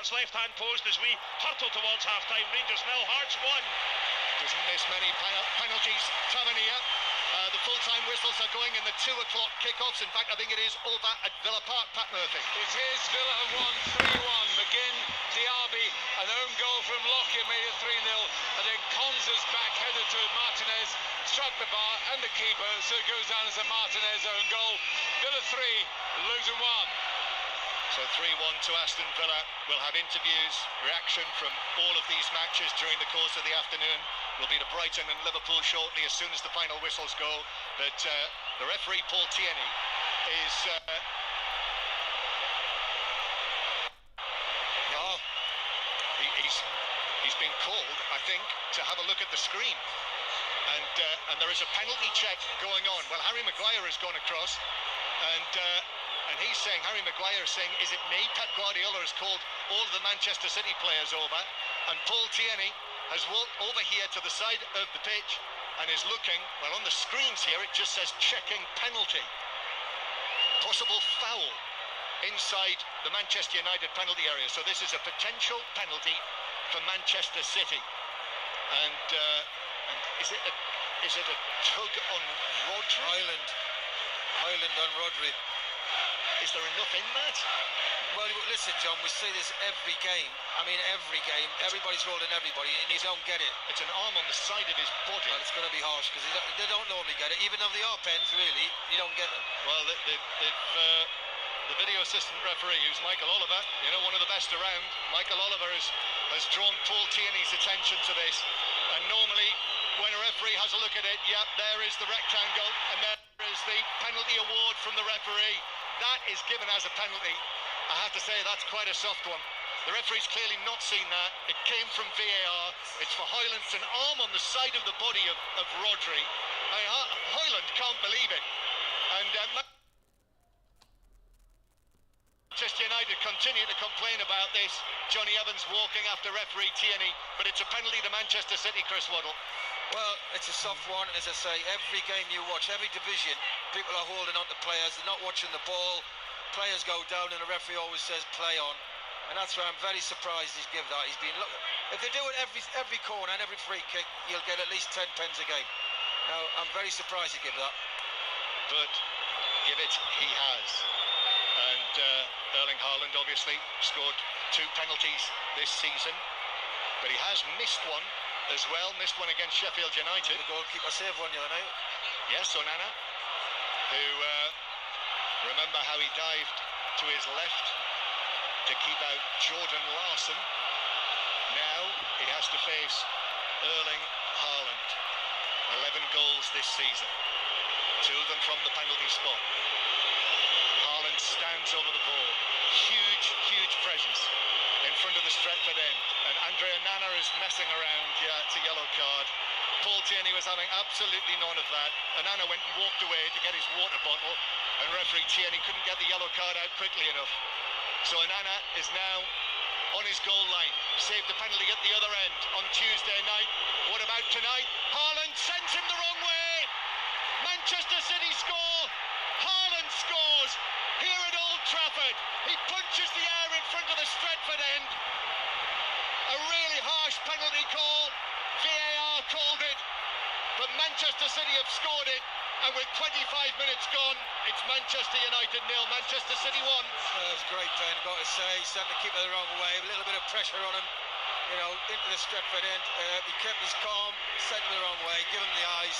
its left-hand post as we hurtle towards half-time. Rangers 0, Hearts 1. Doesn't miss many penalties, Tavernier. The full-time whistles are going in the 2 o'clock kickoffs. In fact, I think it is over at Villa Park, Pat Murphy. It is. Villa have won 3-1. McGinn, Diaby, an own goal from Lockyer made it 3-0. And then Konza's back-headed to Martinez, struck the bar and the keeper, so it goes down as a Martinez own goal. Villa 3, Luton 1. So 3-1 to Aston Villa. We'll have interviews, reaction from all of these matches during the course of the afternoon. We'll be to Brighton and Liverpool shortly as soon as the final whistles go. But the referee, Paul Tierney, is... he's been called, I think, to have a look at the screen. And there is a penalty check going on. Well, Harry Maguire has gone across and he's saying, Harry Maguire is saying, is it me? Pep Guardiola has called all of the Manchester City players over, and Paul Tierney has walked over here to the side of the pitch and is looking. Well, on the screens here it just says checking penalty. Possible foul inside the Manchester United penalty area. So this is a potential penalty for Manchester City. And is it a tug on Rodri? Haaland on Rodri. Is there enough in that? Well, listen, John, we see this every game. I mean, every game. Everybody's rolling everybody, and you don't get it. It's an arm on the side of his body. Well, it's going to be harsh, because they don't normally get it. Even though they are pens, really, you don't get them. Well, the video assistant referee, who's Michael Oliver, you know, one of the best around, Michael Oliver has drawn Paul Tierney's attention to this. And normally, when a referee has a look at it, yep, there is the rectangle, and there is the penalty award from the referee. That is given as a penalty. I have to say, that's quite a soft one. The referee's clearly not seen that. It came from VAR. It's for Haaland. It's an arm on the side of the body of Rodri. I mean, Haaland can't believe it. And Manchester United continue to complain about this. Johnny Evans walking after referee Tierney, but it's a penalty to Manchester City, Chris Waddle. Well, it's a soft one. As I say, every game you watch, every division, people are holding on to players. They're not watching the ball. Players go down and the referee always says play on. And that's why I'm very surprised he's given that. He's been, look, if they do it every corner and every free kick, you'll get at least 10 pens a game. Now, I'm very surprised he gave that. But give it, he has. And Erling Haaland obviously scored 2 penalties this season, but he has missed one as well, missed one against Sheffield United. The goalkeeper saved one the other night. Yes, Onana, who, remember how he dived to his left to keep out Jordan Larson. Now he has to face Erling Haaland. 11 goals this season, 2 of them from the penalty spot. Haaland stands over the ball, huge presence in front of the Stretford end, and Andre Onana is messing around. Yeah, it's a yellow card. Paul Tierney was having absolutely none of that. Onana went and walked away to get his water bottle, and referee Tierney couldn't get the yellow card out quickly enough. So Onana is now on his goal line, saved the penalty at the other end on Tuesday night. What about tonight? Haaland sends him the wrong way. Manchester City score. Haaland scores here at Old Trafford. He punches the air in front of the Stretford end. A really harsh penalty call. VAR called it, but Manchester City have scored it, and with 25 minutes gone, it's Manchester United 0, Manchester City 1. That's a great pen, got to say. Sent the keeper the wrong way, a little bit of pressure on him, you know, into the Stretford end. He kept his calm, sent him the wrong way, give him the eyes.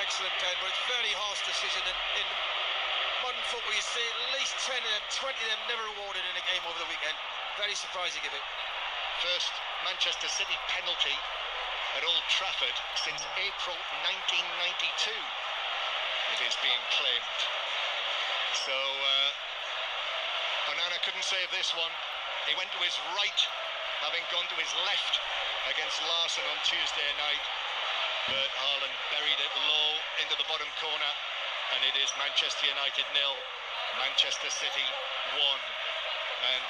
Excellent pen, but it's a very harsh decision in modern football. You see at least 10 of them, 20 of them never awarded in a game over the weekend. Very surprised to give it. First Manchester City penalty at Old Trafford since April 1992. It is being claimed. So Onana couldn't save this one. He went to his right, having gone to his left against Larson on Tuesday night. But Haaland buried it low into the bottom corner, and it is Manchester United 0, Manchester City 1. And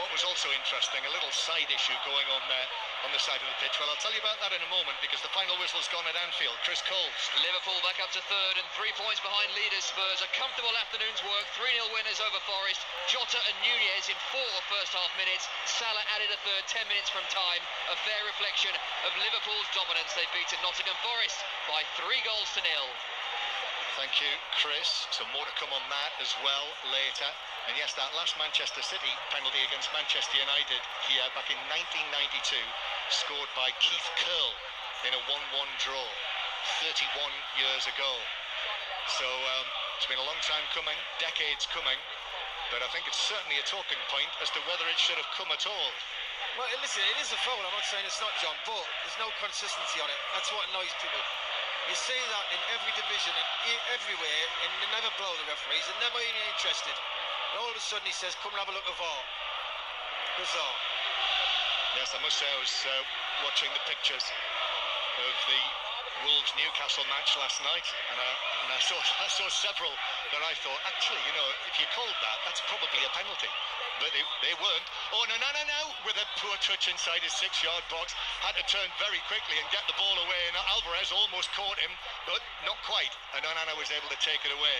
what was also interesting, a little side issue going on there on the side of the pitch. Well, I'll tell you about that in a moment, because the final whistle's gone at Anfield. Chris Coles. Liverpool back up to third and 3 points behind leaders Spurs. A comfortable afternoon's work. 3-0 winners over Forest. Jota and Nunez in 4 first-half minutes. Salah added a third 10 minutes from time. A fair reflection of Liverpool's dominance. They've beaten Nottingham Forest by 3-0. Thank you, Chris. Some more to come on that as well later. And yes, that last Manchester City penalty against Manchester United here back in 1992, scored by Keith Curle in a 1-1 draw 31 years ago. So it's been a long time coming, decades coming, but I think it's certainly a talking point as to whether it should have come at all. Well, listen, it is a foul. I'm not saying it's not, John, but there's no consistency on it. That's what annoys people. You see that in every division and everywhere, and they never blow the referees. They're never even interested. And all of a sudden he says, come and have a look at VAR. Bizarre. Yes, I must say I was watching the pictures of the Wolves-Newcastle match last night, and I saw several that I thought, actually, you know, if you called that, that's probably a penalty. But they weren't. Oh, no, with a poor touch inside his 6-yard box, had to turn very quickly and get the ball away, and Alvarez almost caught him, but not quite, and Onana was able to take it away.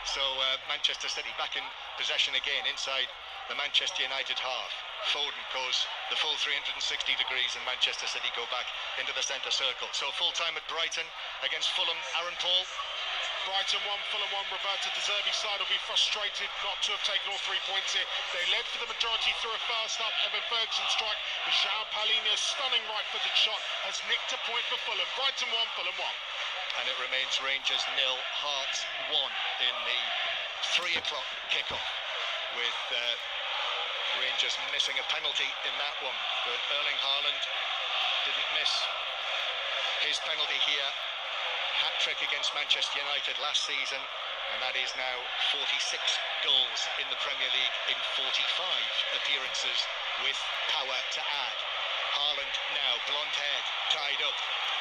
So Manchester City back in possession again inside the Manchester United half. Foden goes the full 360 degrees and Manchester City go back into the centre circle. So full time at Brighton against Fulham. Aaron Paul. Brighton 1, Fulham 1. Roberto De Zerbi's side will be frustrated not to have taken all 3 points here. They led for the majority through a first half. Evan Ferguson strike. But João Palhinha's stunning right-footed shot has nicked a point for Fulham. Brighton 1, Fulham 1. And it remains Rangers 0, Hearts 1 in the 3 o'clock kickoff, with Rangers missing a penalty in that one. But Erling Haaland didn't miss his penalty here. Hat-trick against Manchester United last season, and that is now 46 goals in the Premier League in 45 appearances, with power to add. Haaland now, blonde head, tied up,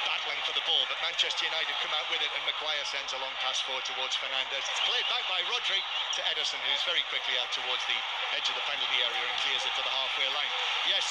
battling for the ball, but Manchester United come out with it, and Maguire sends a long pass forward towards Fernandes. It's played back by Rodri to Ederson, who's very quickly out towards the edge of the penalty area and clears it to the halfway line. Yes,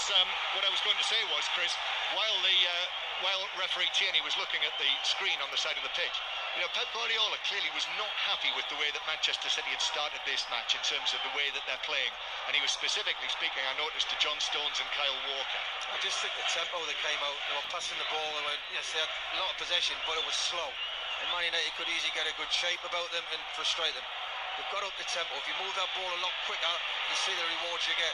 what I was going to say was, Chris, while referee Tierney was looking at the screen on the side of the pitch, you know, Pep Guardiola clearly was not happy with the way that Manchester City had started this match in terms of the way that they're playing, and he was specifically speaking, I noticed, to John Stones and Kyle Walker. I just think the tempo they came out, they were passing the ball, yes, they had a lot of possession, but it was slow, and Man United could easily get a good shape about them and frustrate them. They've got up the tempo. If you move that ball a lot quicker, you see the rewards you get.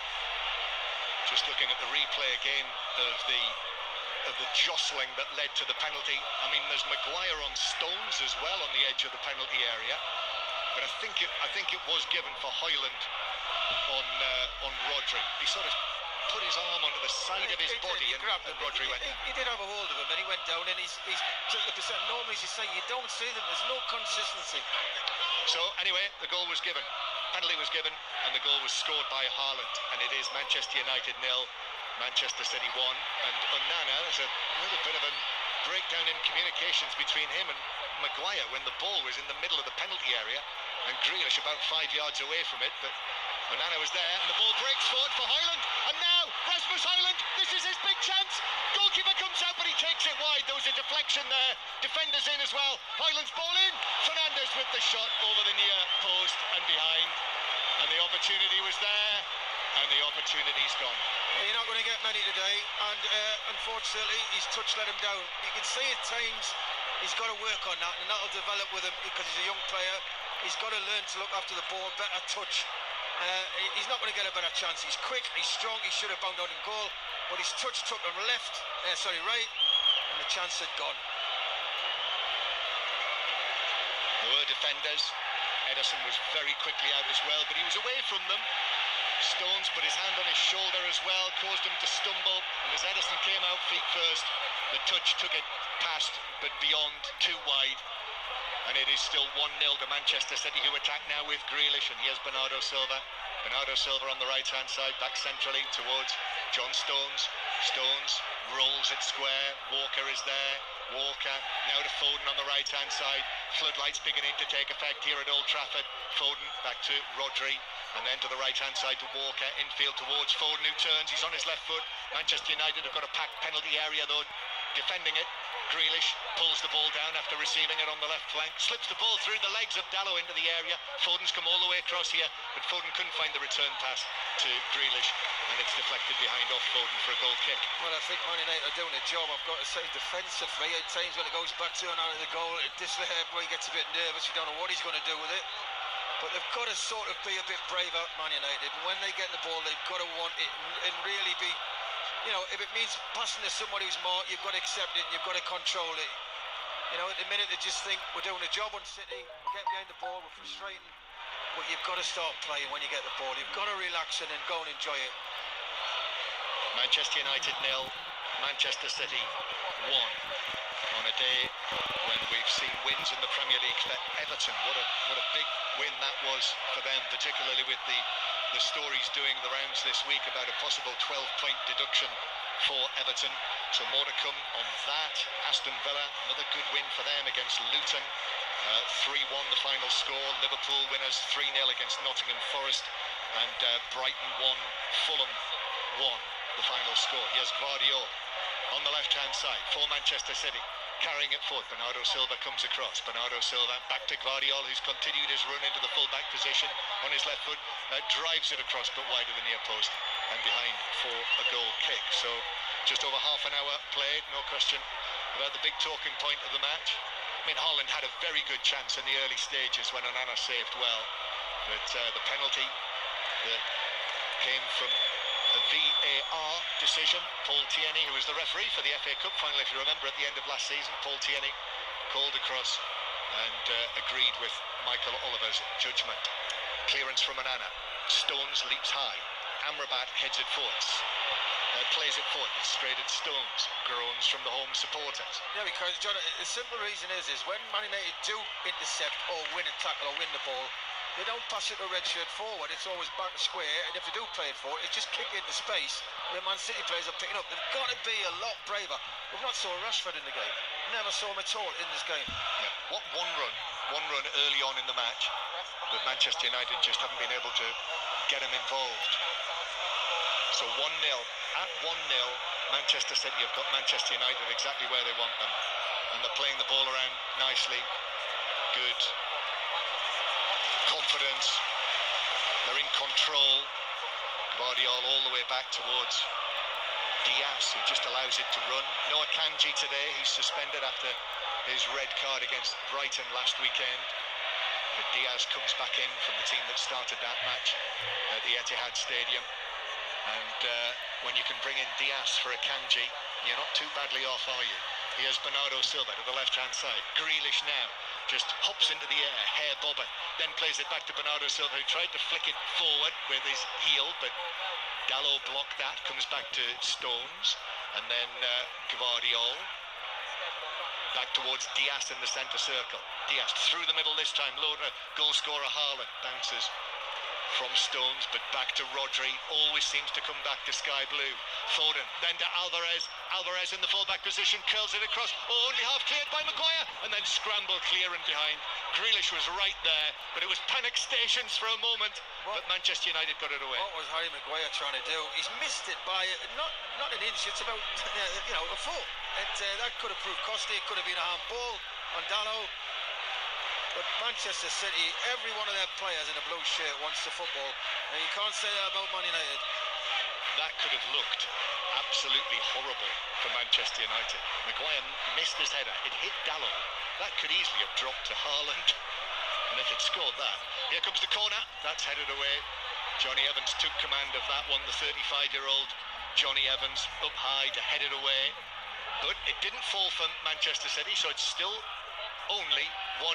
Just looking at the replay again of the jostling that led to the penalty. I mean, there's Maguire on Stones as well on the edge of the penalty area, but I think it was given for Haaland on Rodri. He sort of put his arm onto the side of his body and Rodri went. He did have a hold of him, and he went down, and he's normally, as you say, you don't see them. There's no consistency. So anyway, the goal was given, penalty was given, and the goal was scored by Haaland, and it is Manchester United 0, Manchester City 1. And Onana, there's a little bit of a breakdown in communications between him and Maguire when the ball was in the middle of the penalty area, and Grealish about 5 yards away from it, but Onana was there, and the ball breaks forward for Haaland, and now Rasmus Haaland, this is his big chance. Goalkeeper comes out, but he takes it wide. There was a deflection there. Defenders in as well. Haaland's ball in. Fernandes with the shot over the near post and behind, and the opportunity was there, and the opportunity's gone. You're not going to get many today, and unfortunately his touch let him down. You can see at times he's got to work on that, and that'll develop with him because he's a young player. He's got to learn to look after the ball, better touch. He's not going to get a better chance. He's quick, he's strong, he should have bounded out in goal, but his touch took him right, and the chance had gone. There were defenders. Ederson was very quickly out as well, but he was away from them. Stones put his hand on his shoulder as well, caused him to stumble, and as Ederson came out feet first, the touch took it past, but beyond, too wide. And it is still 1-0 to Manchester City, who attack now with Grealish, and here's Bernardo Silva. Bernardo Silva on the right-hand side, back centrally towards John Stones. Stones rolls it square. Walker is there. Walker now to Foden on the right-hand side. Floodlights beginning to take effect here at Old Trafford. Foden back to Rodri, and then to the right-hand side to Walker. Infield towards Foden, who turns. He's on his left foot. Manchester United have got a packed penalty area, though. Defending it. Grealish pulls the ball down after receiving it on the left flank, slips the ball through the legs of Dalot into the area. Foden's come all the way across here, but Foden couldn't find the return pass to Grealish, and it's deflected behind off Foden for a goal kick. Well, I think Man United are doing a job, I've got to say, defensively. At times when it goes back to and out of the goal, everybody gets a bit nervous. You don't know what he's going to do with it. But they've got to sort of be a bit braver, Man United. And when they get the ball, they've got to want it and really be... You know, if it means passing to somebody who's more, you've got to accept it, you've got to control it. You know, at the minute they just think we're doing a job on City, get behind the ball, we're frustrating. But you've got to start playing when you get the ball. You've got to relax it and go and enjoy it. Manchester United 0, Manchester City 1. On a day when we've seen wins in the Premier League for Everton. What a big win that was for them, particularly with the stories doing the rounds this week about a possible 12-point deduction for Everton. So more to come on that. Aston Villa, another good win for them against Luton. 3-1 the final score. Liverpool winners 3-0 against Nottingham Forest. And Brighton 1, Fulham 1 the final score. Here's Guardiola on the left-hand side for Manchester City. Carrying it forth, Bernardo Silva comes across. Bernardo Silva back to Guardiola, who's continued his run into the full-back position on his left foot. Drives it across, but wide of the near post and behind for a goal kick. So just over half an hour played, no question about the big talking point of the match. I mean, Haaland had a very good chance in the early stages when Onana saved well. But the penalty that came from a VAR decision. Paul Tierney, who was the referee for the FA Cup final, if you remember, at the end of last season, Paul Tierney called across and agreed with Michael Oliver's judgment. Clearance from Onana. Stones leaps high. Amrabat heads it forwards. Plays it forward. It's straight at Stones. Groans from the home supporters. Yeah, because, John, the simple reason is when Man United do intercept or win a tackle or win the ball, they don't pass it to a red shirt forward. It's always back to square, and if they do play it forward, it's just kick it into space where Man City players are picking up. They've got to be a lot braver. We've not saw Rashford in the game. Never saw him at all in this game. Yeah. What one run early on in the match, but Manchester United just haven't been able to get him involved. So 1-0. At 1-0, Manchester City have got Manchester United exactly where they want them, and they're playing the ball around nicely. Good confidence, they're in control. Guardiola all the way back towards Diaz, who just allows it to run. No Akanji today, he's suspended after his red card against Brighton last weekend. But Diaz comes back in from the team that started that match at the Etihad Stadium. And when you can bring in Diaz for Akanji, you're not too badly off, are you? Here's Bernardo Silva to the left-hand side. Grealish now just hops into the air, hair bobbing, then plays it back to Bernardo Silva, who tried to flick it forward with his heel, but Dalot blocked that, comes back to Stones, and then Guardiola back towards Diaz in the centre circle. Diaz through the middle this time, Loader, goal scorer Haaland, bounces from Stones, but back to Rodri, always seems to come back to sky blue. Foden, then to Alvarez in the full-back position, curls it across, only half cleared by Maguire, and then scrambled clear and behind. Grealish was right there, but it was panic stations for a moment, but Manchester United got it away. What was Harry Maguire trying to do? He's missed it by, not an inch, it's about, a foot. That could have proved costly, it could have been a handball on Dalot. But Manchester City, every one of their players in a blue shirt wants the football. And you can't say that about Man United. That could have looked absolutely horrible for Manchester United. Maguire missed his header. It hit Dalot. That could easily have dropped to Haaland. And if it scored that, here comes the corner. That's headed away. Johnny Evans took command of that one. The 35-year-old Johnny Evans up high to head it away. But it didn't fall for Manchester City, so it's still only 1-0.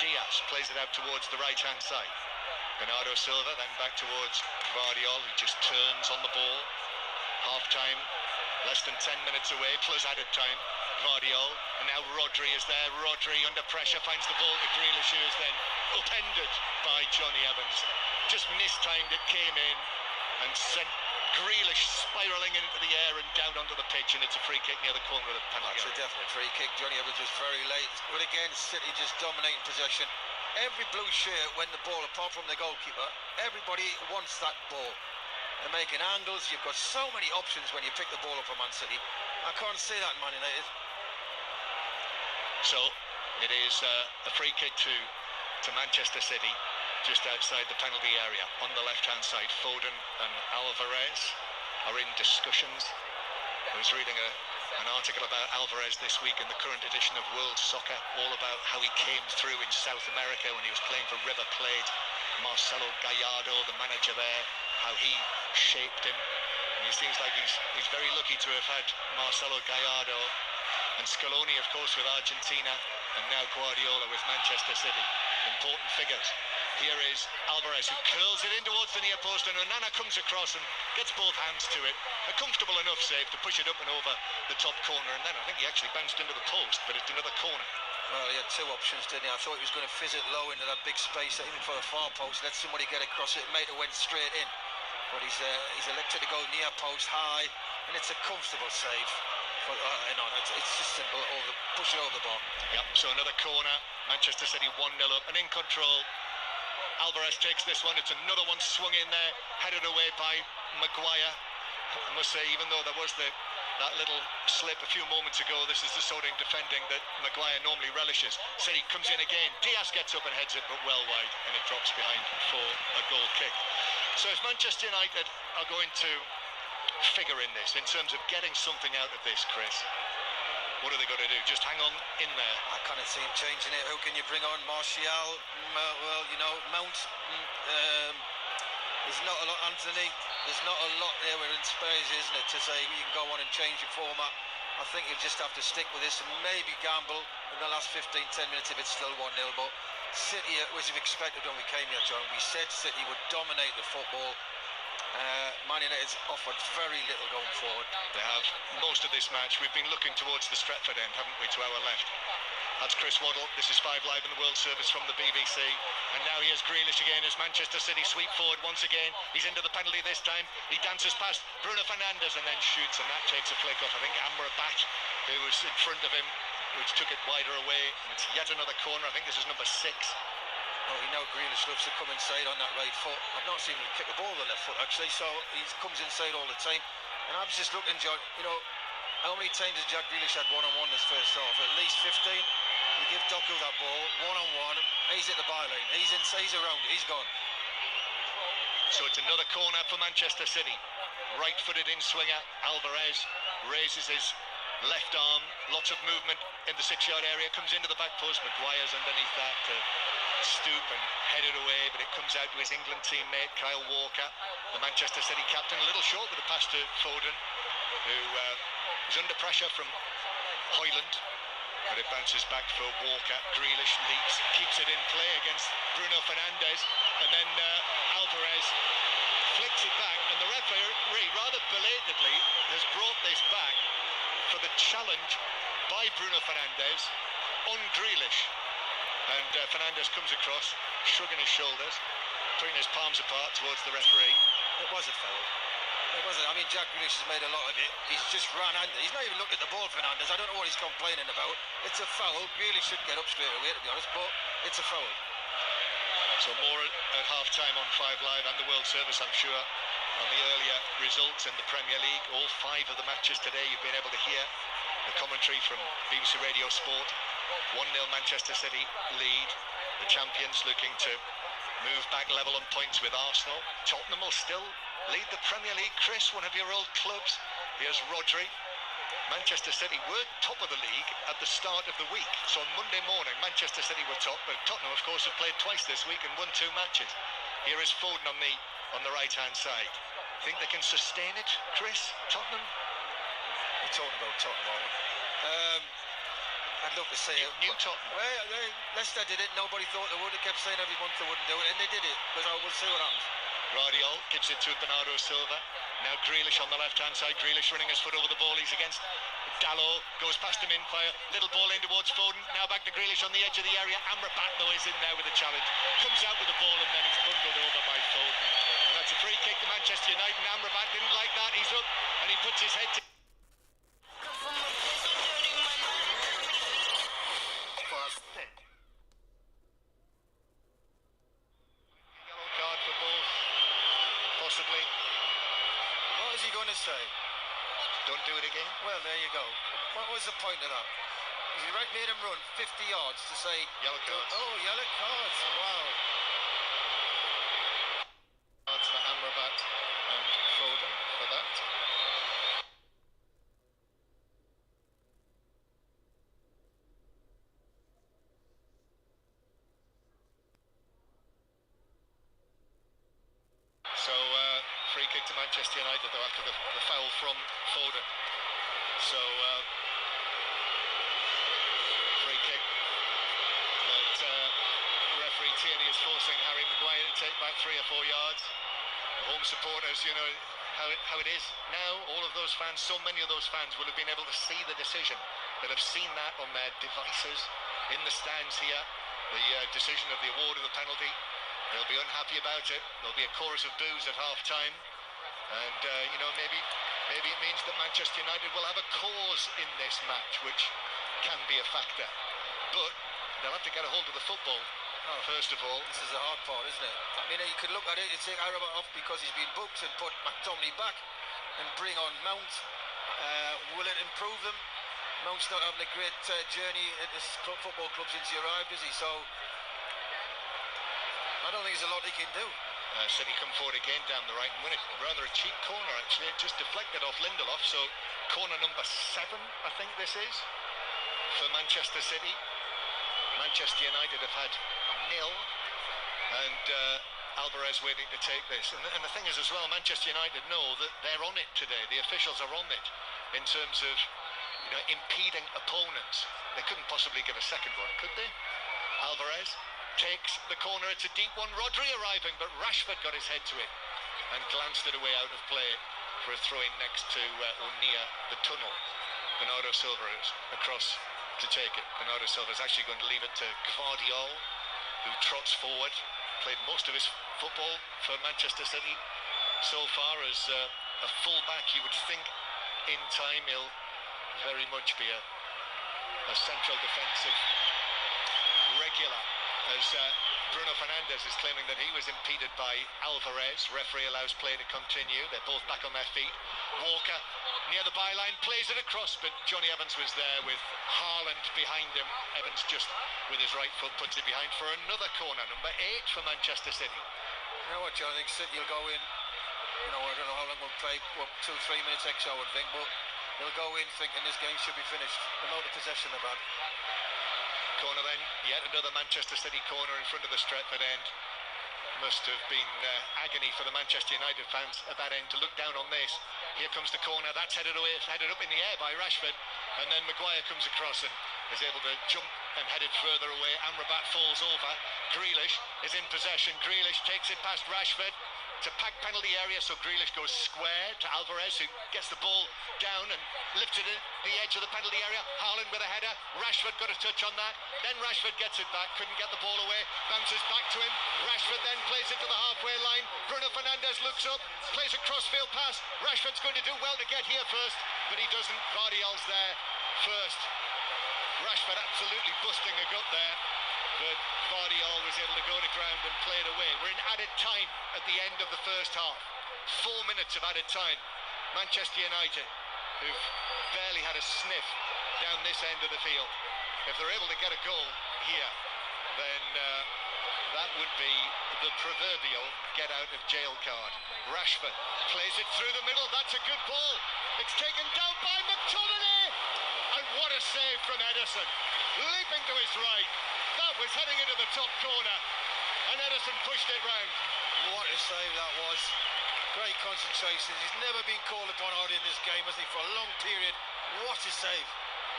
Diaz plays it out towards the right-hand side. Bernardo Silva then back towards Guardiola, who just turns on the ball. Half-time, less than 10 minutes away, plus added time. Guardiola, and now Rodri is there. Rodri under pressure finds the ball to Grealish, who is then upended by Johnny Evans. just mistimed it, came in and sent Grealish spiralling into the air and down onto the pitch, and it's a free kick near the corner of the penalty That's a area. definite free kick. Johnny Evans was very late, but again, City just dominating possession. Every blue shirt went the ball, apart from the goalkeeper. Everybody wants that ball. They're making angles. You've got so many options when you pick the ball up for Man City. I can't say that in Man United. So it is a free kick to Manchester City, just outside the penalty area on the left-hand side. Foden and Alvarez are in discussions. I was reading an article about Alvarez this week in the current edition of World Soccer, all about how he came through in South America when he was playing for River Plate. Marcelo Gallardo, the manager there, how he shaped him. And he seems like he's very lucky to have had Marcelo Gallardo and Scaloni, of course, with Argentina, and now Guardiola with Manchester City. Important figures. Here is Alvarez, who curls it in towards the near post, and Onana comes across and gets both hands to it. A comfortable enough save to push it up and over the top corner, and then I think he actually bounced into the post, but it's another corner. Well, he had two options, didn't he? I thought he was going to fizz it low into that big space, even for the far post, let somebody get across it. Mate, it went straight in. But he's elected to go near post high, and it's a comfortable save. But, it's just simple, push it over the bar. Yep, so another corner. Manchester City 1-0 up and in control. Alvarez takes this one. It's another one swung in there, headed away by Maguire. I must say, even though there was that little slip a few moments ago, this is the sort of defending that Maguire normally relishes. City comes in again. Diaz gets up and heads it, but well wide, and it drops behind for a goal kick. So if Manchester United are going to figure in this, in terms of getting something out of this, Chris, what are they going to do? Just hang on in there? I can't see him changing it. Who can you bring on? Martial? Well, Mount. There's not a lot, Anthony. There's not a lot there in space, isn't it, to say you can go on and change your format. I think you just have to stick with this and maybe gamble in the last 15-10 minutes if it's still 1-0. But City, as we expected when we came here, John, we said City would dominate the football. Man United's offered very little going forward. They have most of this match. We've been looking towards the Stretford end, haven't we, to our left. That's Chris Waddle. This is 5 Live in the World Service from the BBC. And now here's Grealish again as Manchester City sweep forward once again. He's into the penalty this time. He dances past Bruno Fernandes and then shoots, and that takes a flick off, I think, Amrabat, who was in front of him, which took it wider away. It's yet another corner. I think this is number 6. Oh, we know Grealish loves to come inside on that right foot. I've not seen him kick the ball with the left foot, actually, so he comes inside all the time. And I was just looking, John, how many times has Jack Grealish had one-on-one this first half? At least 15. You give Doku that ball, one-on-one, he's at the byline, he's around, he's gone. So it's another corner for Manchester City. Right-footed in swinger, Alvarez raises his left arm, lots of movement in the 6-yard area, comes into the back post. Maguire's underneath that to stoop and head it away, but it comes out to his England teammate Kyle Walker, the Manchester City captain, a little short with the pass to Foden, who is under pressure from Haaland, but it bounces back for Walker. Grealish leaps, keeps it in play against Bruno Fernandes, and then Alvarez flicks it back, and the referee rather belatedly has brought this back for the challenge by Bruno Fernandes on Grealish. And Fernandes comes across, shrugging his shoulders, putting his palms apart towards the referee. It was a foul. It wasn't. I mean, Jack Grealish has made a lot of it. He's just run under. He's not even looked at the ball, Fernandes. I don't know what he's complaining about. It's a foul. Grealish should get up straight away, to be honest, but it's a foul. So more at half-time on 5 Live and the World Service, I'm sure, on the earlier results in the Premier League. All 5 of the matches today, you've been able to hear the commentary from BBC Radio Sport. 1-0 Manchester City lead. The champions looking to move back level on points with Arsenal. Tottenham will still lead the Premier League. Chris, one of your old clubs. Here's Rodri. Manchester City were top of the league at the start of the week. So on Monday morning, Manchester City were top, but Tottenham, of course, have played twice this week and won 2 matches. Here is Foden on the right-hand side. Think they can sustain it, Chris, Tottenham? We're talking about Tottenham, aren't we? I'd love to say it. New Tottenham. Well, Leicester did it. Nobody thought they would. They kept saying every month they wouldn't do it, and they did it. But we'll see what happens. Radiol gives it to Bernardo Silva. Now Grealish on the left-hand side. Grealish running his foot over the ball. He's against Dallo goes past him in fire. Little ball in towards Foden. Now back to Grealish on the edge of the area. Amrabat, though, is in there with a challenge. Comes out with the ball and then he's bundled over by Foden. And that's a free kick to Manchester United. And Amrabat didn't like that. He's up and he puts his head to... Yellow card for both. Possibly. What is he going to say? Don't do it again. Well, there you go. What was the point of that? He made him run 50 yards to say... Yellow cards. Oh, yellow cards. Wow. Cards for Amrabat and Foden for that. So, free kick to Manchester United, though, after the foul from Foden. So, free kick that referee Tierney is forcing Harry Maguire to take back 3 or 4 yards. Home supporters, you know how it is now. All of those fans, so many of those fans will have been able to see the decision, that have seen that on their devices in the stands here. The decision of the award of the penalty. They'll be unhappy about it. There'll be a chorus of boos at half-time. And, you know, maybe it means that Manchester United will have a cause in this match, which can be a factor. But they'll have to get a hold of the football, first of all. This is the hard part, isn't it? I mean, you could look at it and take Amrabat off because he's been booked and put McTominay back and bring on Mount. Will it improve them? Mount's not having a great journey at this football club since he arrived, is he? So I don't think there's a lot he can do. City come forward again down the right and win it. Rather a cheap corner, actually. It just deflected off Lindelof. So corner number 7, I think this is, for Manchester City. Manchester United have had 0, and Alvarez waiting to take this. And the thing is as well, Manchester United know that they're on it today. The officials are on it in terms of, you know, impeding opponents. They couldn't possibly give a second one, could they? Alvarez takes the corner. It's a deep one. Rodri arriving, but Rashford got his head to it and glanced it away out of play for a throw-in next to O'Neill, the tunnel. Bernardo Silva is across to take it. Bernardo Silva is actually going to leave it to Gvardiol, who trots forward. Played most of his football for Manchester City so far as a full-back. You would think in time he'll very much be a central defensive regular, as Bruno Fernandes is claiming that he was impeded by Alvarez. Referee allows play to continue. They're both back on their feet. Walker near the byline, plays it across, but Johnny Evans was there with Haaland behind him. Evans just with his right foot puts it behind for another corner, number 8 for Manchester City. You know what, John? I think City will go in, you know, I don't know how long we'll play, 2-3 minutes extra, I would think, but they'll go in thinking this game should be finished. The amount of possession they've had. Corner then, yet another Manchester City corner in front of the Stretford end. Must have been agony for the Manchester United fans at that end to look down on this. Here comes the corner, that's headed away, headed up in the air by Rashford, and then Maguire comes across and is able to jump and head it further away. Amrabat falls over. Grealish is in possession. Grealish takes it past Rashford. It's a packed penalty area, so Grealish goes square to Alvarez, who gets the ball down and lifts it at the edge of the penalty area. Haaland with a header. Rashford got a touch on that. Then Rashford gets it back, couldn't get the ball away. Bounces back to him. Rashford then plays it to the halfway line. Bruno Fernandes looks up, plays a crossfield pass. Rashford's going to do well to get here first, but he doesn't. Gvardiol's there first. Rashford absolutely busting a gut there, but Gvardiol was able to go to ground and play it away. We're in added time at the end of the first half. 4 minutes of added time. Manchester United, who've barely had a sniff down this end of the field. If they're able to get a goal here, then that would be the proverbial get out of jail card. Rashford plays it through the middle. That's a good ball. It's taken down by McTominay. And what a save from Ederson. Leaping to his right. That was heading into the top corner. And Ederson pushed it round. What a save that was. Great concentration. He's never been called upon hard in this game, has he, for a long period. What a save.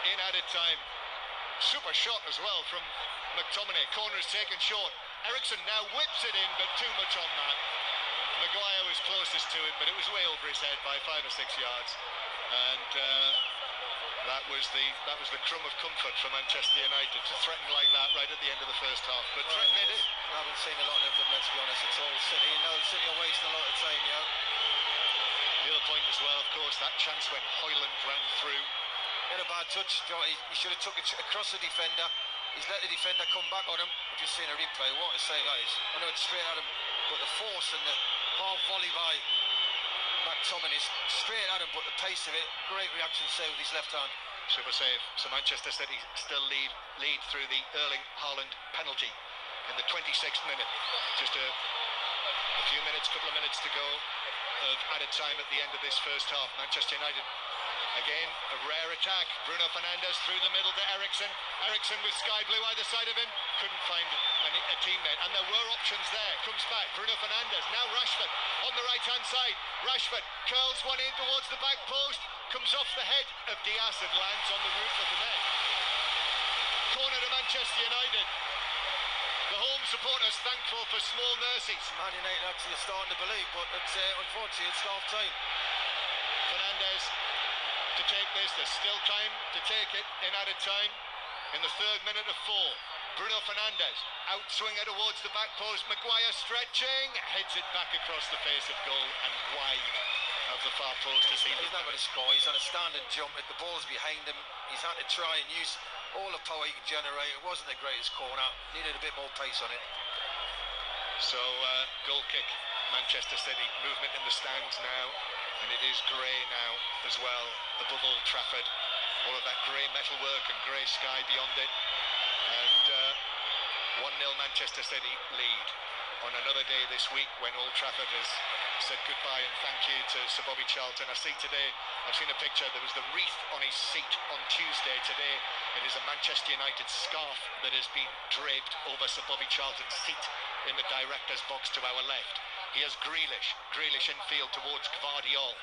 In added time. Super shot as well from McTominay. Corner is taken short. Eriksson now whips it in, but too much on that. Maguire was closest to it, but it was way over his head by 5 or 6 yards. And That was the crumb of comfort for Manchester United to threaten like that right at the end of the first half. But threaten it is. I haven't seen a lot of them, let's be honest. It's all City. You know, City are wasting a lot of time, The other point as well, of course, that chance when Haaland ran through. He had a bad touch. He should have took it across the defender. He's let the defender come back on him. We've just seen a replay. What a save that is. I know it's straight at him, but the force and the half volley by McTominay is straight at him, but the pace of it, great reaction save with his left hand. Super save. So Manchester City still lead through the Erling Haaland penalty in the 26th minute. Just a couple of minutes to go of added time at the end of this first half. Manchester United again, a rare attack. Bruno Fernandes through the middle to Eriksen. Eriksen with sky blue either side of him. Couldn't find a teammate. And there were options there. Comes back. Bruno Fernandes. Now Rashford on the right-hand side. Rashford curls one in towards the back post. Comes off the head of Diaz and lands on the roof of the net. Corner to Manchester United. The home supporters thankful for small mercies. Man United actually are starting to believe, but it's, unfortunately it's half time. Fernandes to take this. There's still time to take it in added time. In the 3rd minute of 4, Bruno Fernandes outswinger towards the back post. Maguire stretching, heads it back across the face of goal and wide of the far post. He's not going to score. He's on a standing jump. The ball's behind him. He's had to try and use all the power he can generate. It wasn't the greatest corner. Needed a bit more pace on it. So goal kick, Manchester City. Movement in the stands now, and it is grey now as well above Old Trafford. All of that grey metalwork and grey sky beyond it. And 1-0 Manchester City lead on another day this week when Old Trafford has said goodbye and thank you to Sir Bobby Charlton. I see today, I've seen a picture, there was the wreath on his seat on Tuesday. Today it is a Manchester United scarf that has been draped over Sir Bobby Charlton's seat in the director's box to our left. Here's Grealish infield towards Gvardiol.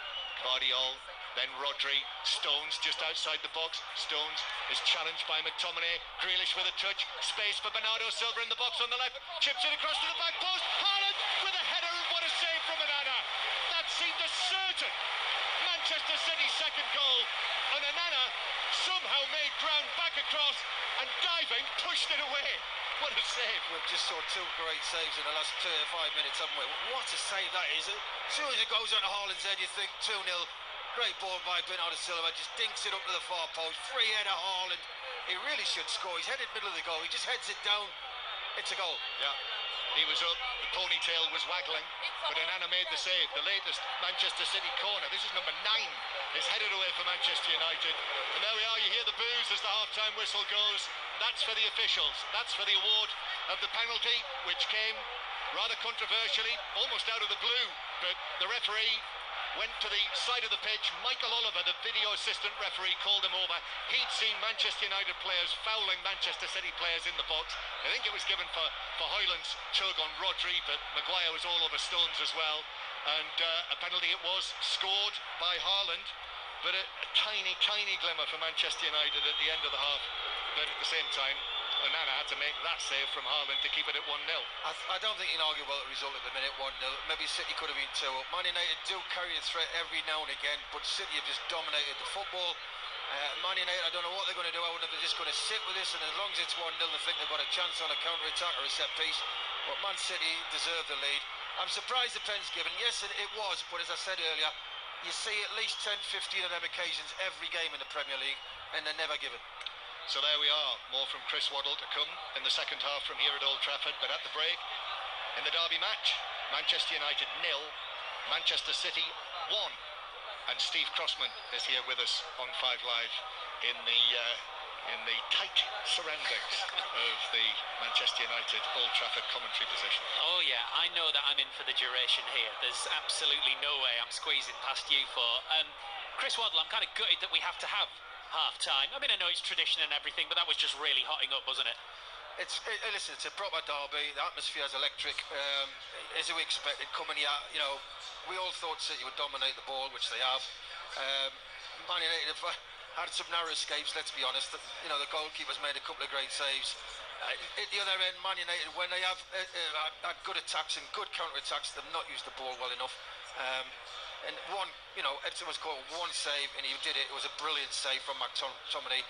Then Rodri, Stones just outside the box. Stones is challenged by McTominay. Grealish with a touch, space for Bernardo Silva in the box on the left. Chips it across to the back post. Haaland with a header, and what a save from Onana. That seemed a certain Manchester City second goal. And Onana somehow made ground back across and diving, pushed it away. What a save. We've just saw 2 great saves in the last 5 minutes, haven't we? What a save that is. As soon as it goes on to Haaland's head, you think 2-0. Great ball by Bernardo Silva, just dinks it up to the far post. Free header Haaland. He really should score. He's headed middle of the goal. He just heads it down. It's a goal. Yeah. He was up, the ponytail was waggling, but Onana made the save. The latest Manchester City corner. This is number 9. It's headed away for Manchester United. And there we are, you hear the boos as the half-time whistle goes. That's for the officials. That's for the award of the penalty, which came rather controversially, almost out of the blue. But the referee went to the side of the pitch. Michael Oliver, the video assistant referee, called him over. He'd seen Manchester United players fouling Manchester City players in the box. I think it was given for Haaland's tug on Rodri, but Maguire was all over Stones as well. And a penalty it was, scored by Haaland, but a tiny glimmer for Manchester United at the end of the half. But at the same time, Onana had to make that save from Haaland to keep it at 1-0. I don't think you can argue about the result at the minute, 1-0. Maybe City could have been 2 up. Man United do carry a threat every now and again, but City have just dominated the football. Man United, I don't know what they're going to do. I wonder if they're just going to sit with this, and as long as it's 1-0, they think they've got a chance on a counter-attack or a set-piece. But Man City deserve the lead. I'm surprised the pen's given. Yes, it was, but as I said earlier, you see at least 10, 15 of them occasions every game in the Premier League, and they're never given. So there we are, more from Chris Waddle to come in the second half from here at Old Trafford. But at the break, in the derby match, Manchester United 0, Manchester City 1. And Steve Crossman is here with us on 5 Live in the tight surroundings of the Manchester United Old Trafford commentary position. Oh yeah, I know that I'm in for the duration here. There's absolutely no way I'm squeezing past you for. Chris Waddle, I'm kind of gutted that we have to have half-time. I mean, I know it's tradition and everything, but that was just really hotting up, wasn't it? Listen, it's a proper derby. The atmosphere is electric. As we expected, coming here, you know, we all thought City would dominate the ball, which they have. Man United have had some narrow escapes, let's be honest. You know, the goalkeeper's made a couple of great saves. At the other end, Man United, when they have had good attacks and good counter-attacks, they've not used the ball well enough. And one, you know, Edson was caught one save and he did it. It was a brilliant save from McTominay.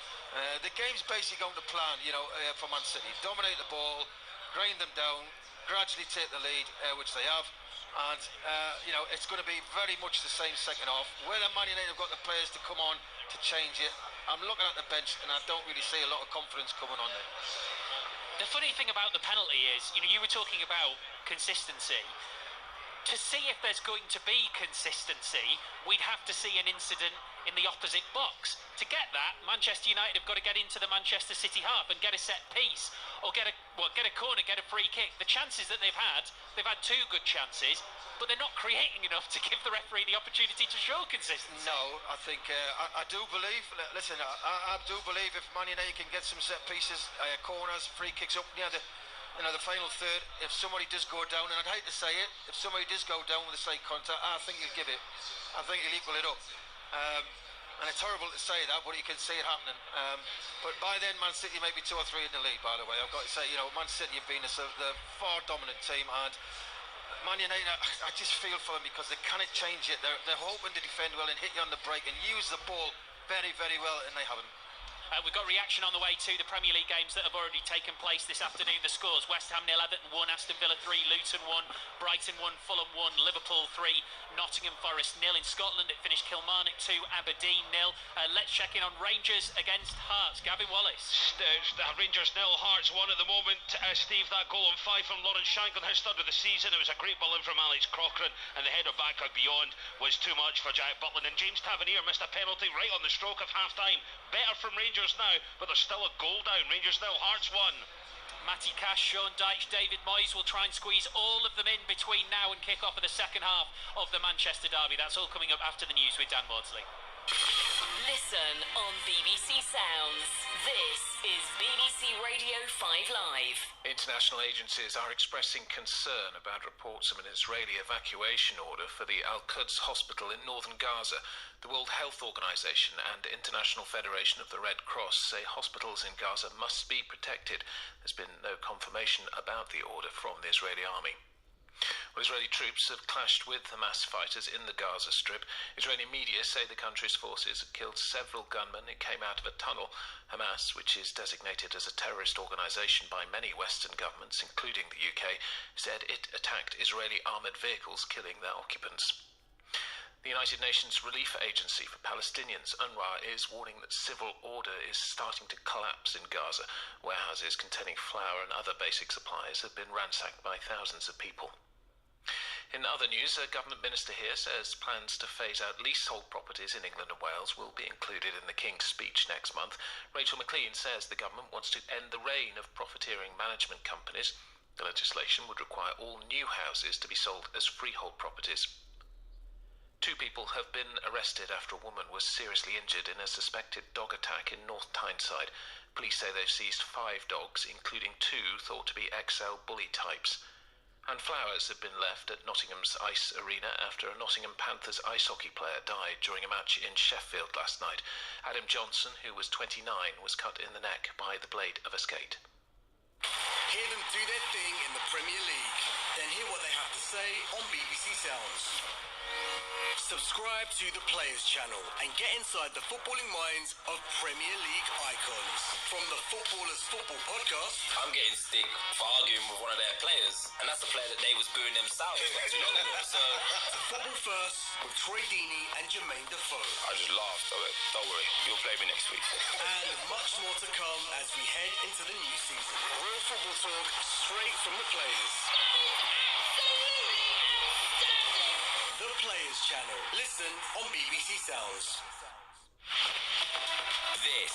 The game's basically going to plan, you know, for Man City. Dominate the ball, grind them down, gradually take the lead, which they have. And, you know, it's going to be very much the same second half. Whether Man United have got the players to come on to change it, I'm looking at the bench and I don't really see a lot of confidence coming on there. The funny thing about the penalty is, you know, you were talking about consistency. To see if there's going to be consistency, we'd have to see an incident in the opposite box. To get that, Manchester United have got to get into the Manchester City half and get a set piece, or get a corner, get a free kick. The chances that they've had 2 good chances, but they're not creating enough to give the referee the opportunity to show consistency. No, I think I do believe. Listen, I do believe if Man United can get some set pieces, corners, free kicks up near the final third, if somebody does go down, and I'd hate to say it, if somebody does go down with a slight contact, I think he'll give it. I think he'll equal it up. And it's horrible to say that, but you can see it happening. But by then, Man City may be 2 or 3 in the league, by the way. I've got to say, you know, Man City have been the far dominant team, and Man United, I just feel for them because they cannot change it. They're hoping to defend well and hit you on the break and use the ball very, very well, and they haven't. We've got reaction on the way to the Premier League games that have already taken place this afternoon. The scores: West Ham 0, Everton 1, Aston Villa 3, Luton 1, Brighton 1, Fulham 1, Liverpool 3, Nottingham Forest 0. In Scotland it finished Kilmarnock 2, Aberdeen 0. Let's check in on Rangers against Hearts. Gavin Wallace. Rangers 0, Hearts 1 at the moment. Steve, that goal on 5 from Lawrence Shankland, his third of the season. It was a great ball in from Alex Cochrane, and the header back out beyond was too much for Jack Butland. And James Tavernier missed a penalty right on the stroke of half-time. Better from Rangers now, but there's still a goal down. Rangers 0, Hearts 1. Matty Cash, Sean Dyche, David Moyes will try and squeeze all of them in between now and kick-off of the second half of the Manchester derby. That's all coming up after the news with Dan Maudsley. Listen on BBC Sounds. This is BBC Radio 5 Live. International agencies are expressing concern about reports of an Israeli evacuation order for the Al-Quds hospital in northern Gaza. The World Health Organization and International Federation of the Red Cross say hospitals in Gaza must be protected. There's been no confirmation about the order from the Israeli army. Well, Israeli troops have clashed with Hamas fighters in the Gaza Strip. Israeli media say the country's forces have killed several gunmen who came out of a tunnel. Hamas, which is designated as a terrorist organisation by many Western governments, including the UK, said it attacked Israeli armoured vehicles, killing their occupants. The United Nations Relief Agency for Palestinians, UNRWA, is warning that civil order is starting to collapse in Gaza. Warehouses containing flour and other basic supplies have been ransacked by thousands of people. In other news, a government minister here says plans to phase out leasehold properties in England and Wales will be included in the King's speech next month. Rachel McLean says the government wants to end the reign of profiteering management companies. The legislation would require all new houses to be sold as freehold properties. 2 people have been arrested after a woman was seriously injured in a suspected dog attack in North Tyneside. Police say they've seized 5 dogs, including 2 thought to be XL bully types. And flowers have been left at Nottingham's Ice Arena after a Nottingham Panthers ice hockey player died during a match in Sheffield last night. Adam Johnson, who was 29, was cut in the neck by the blade of a skate. Hear them do their thing in the Premier League, then hear what they have to say on BBC Sounds. Subscribe to the Players channel and get inside the footballing minds of Premier League icons. From the Footballers Football podcast, I'm getting stick for arguing with one of their players, and that's the player that they was booing themselves not too long ago. So to Football First with Troy Deeney and Jermaine Defoe. I just laughed. I went, don't worry, you'll play me next week. And much more to come as we head into the new season. Real football talk straight from the players. The Players channel. Listen on BBC Sounds. This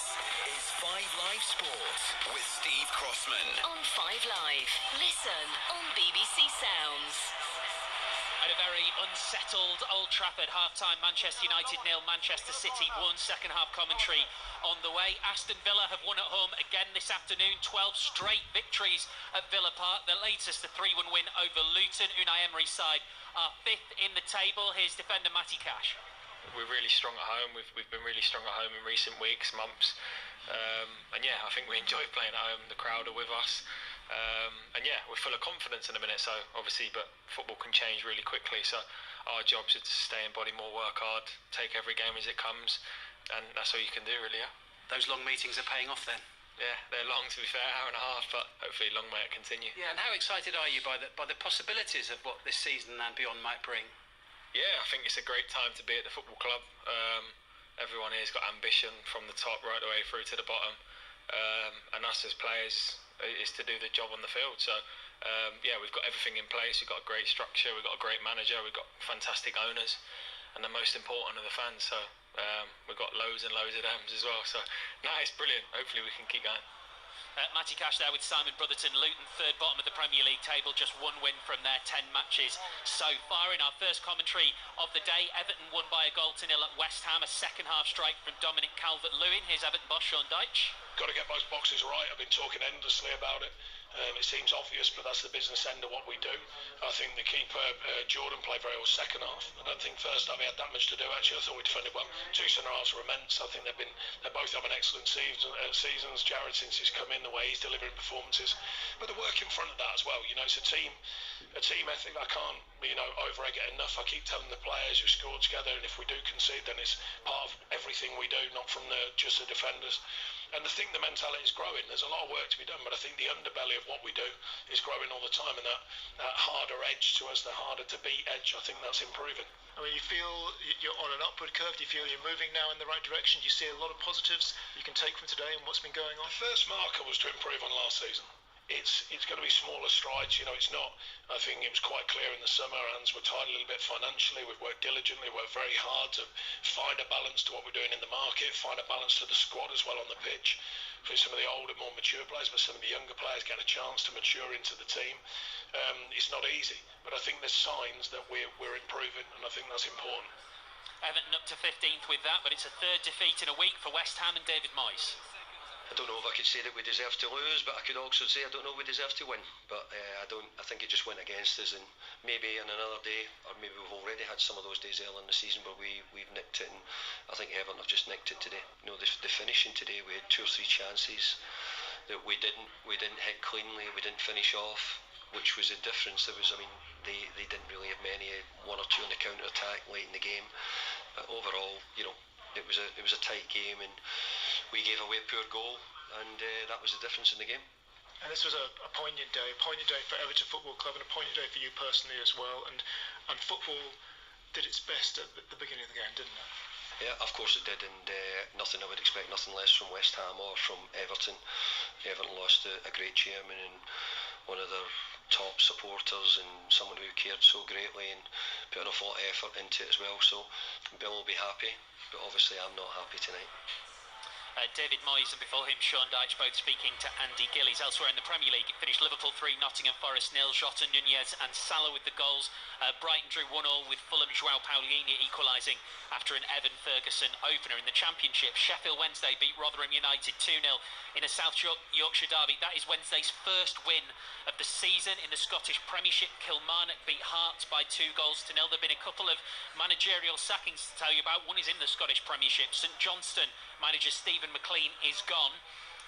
is 5 Live Sports with Steve Crossman. On 5 Live. Listen on BBC Sounds. At a very unsettled Old Trafford, half-time Manchester United 0, Manchester City 1. Second half commentary on the way. Aston Villa have won at home again this afternoon. 12 straight victories at Villa Park. The latest, a 3-1 win over Luton. Unai Emery's side are 5th in the table. Here's defender Matty Cash. We're really strong at home. We've been really strong at home in recent weeks, months. And yeah, I think we enjoy playing at home. The crowd are with us. And yeah, we're full of confidence in a minute. So obviously, but football can change really quickly. So our job is to stay in body more, work hard, take every game as it comes, and that's all you can do, really. Yeah. Those long meetings are paying off then. Yeah, they're long, to be fair, hour and a half, but hopefully long may it continue. Yeah, and how excited are you by the possibilities of what this season and beyond might bring? Yeah, I think it's a great time to be at the football club. Everyone here's got ambition from the top right the way through to the bottom, and us as players is to do the job on the field. So yeah, we've got everything in place. We've got a great structure, we've got a great manager, we've got fantastic owners, and the most important are the fans. So we've got loads and loads of them as well. So no, it's brilliant. Hopefully we can keep going. Matty Cash there with Simon Brotherton. Luton third bottom of the Premier League table, just one win from their 10 matches so far. In our first commentary of the day, Everton won by a goal to nil at West Ham, a second half strike from Dominic Calvert-Lewin. Here's Everton boss Sean Dyche. Got to get most boxes right. I've been talking endlessly about it. It seems obvious, but that's the business end of what we do. I think the keeper, Jordan, played very well second half. I don't think first half he had that much to do, actually. I thought we defended well. Two centre halves were immense. I think they're both having excellent seasons. Jared, since he's come in, the way he's delivering performances. But the work in front of that as well. You know, it's a team ethic. I can't, over-egg it enough. I keep telling the players who score together, and if we do concede, then it's part of everything we do, not from just the defenders. And I think the mentality is growing. There's a lot of work to be done, but I think the underbelly of what we do is growing all the time, and that harder edge to us, the harder to beat edge, I think that's improving. I mean, you feel you're on an upward curve? Do you feel you're moving now in the right direction? Do you see a lot of positives you can take from today and what's been going on? The first marker was to improve on last season. It's going to be smaller strides. It's not. I think it was quite clear in the summer. Our hands were tied a little bit financially. We've worked diligently, worked very hard to find a balance to what we're doing in the market, find a balance to the squad as well on the pitch. For some of the older, more mature players, but some of the younger players get a chance to mature into the team. It's not easy, but I think there's signs that we're improving, and I think that's important. Everton up to 15th with that, but it's a third defeat in a week for West Ham and David Moyes. I don't know if I could say that we deserve to lose, but I could also say I don't know if we deserve to win. But I think it just went against us, and maybe in another day, or maybe we've already had some of those days early in the season where we've nicked it, and I think Everton have just nicked it today. The finishing today, we had 2 or 3 chances that we didn't hit cleanly, we didn't finish off, which was the difference. They didn't really have many, 1 or 2 on the counter attack late in the game. But overall, it was a tight game, and we gave away a poor goal, and that was the difference in the game. And this was a poignant day for Everton Football Club, and a poignant day for you personally as well. And football did its best at the beginning of the game, didn't it? Yeah, of course it did, and nothing I would expect, nothing less from West Ham or from Everton. Everton lost a great chairman and one of their top supporters, and someone who cared so greatly and put an awful lot of effort into it as well. So Bill will be happy, but obviously I'm not happy tonight. David Moyes and before him Sean Dyche both speaking to Andy Gillies. Elsewhere in the Premier League, it finished Liverpool 3, Nottingham Forest 0, Jota, Nunez and Salah with the goals. Brighton drew 1-1 with Fulham, João Paulinho equalising after an Evan Ferguson opener. In the Championship, Sheffield Wednesday beat Rotherham United 2-0 in a South Yorkshire derby. That is Wednesday's first win of the season. In the Scottish Premiership, Kilmarnock beat Hearts by 2 goals to 0. There have been a couple of managerial sackings to tell you about. One is in the Scottish Premiership. St Johnstone manager Stephen McLean is gone.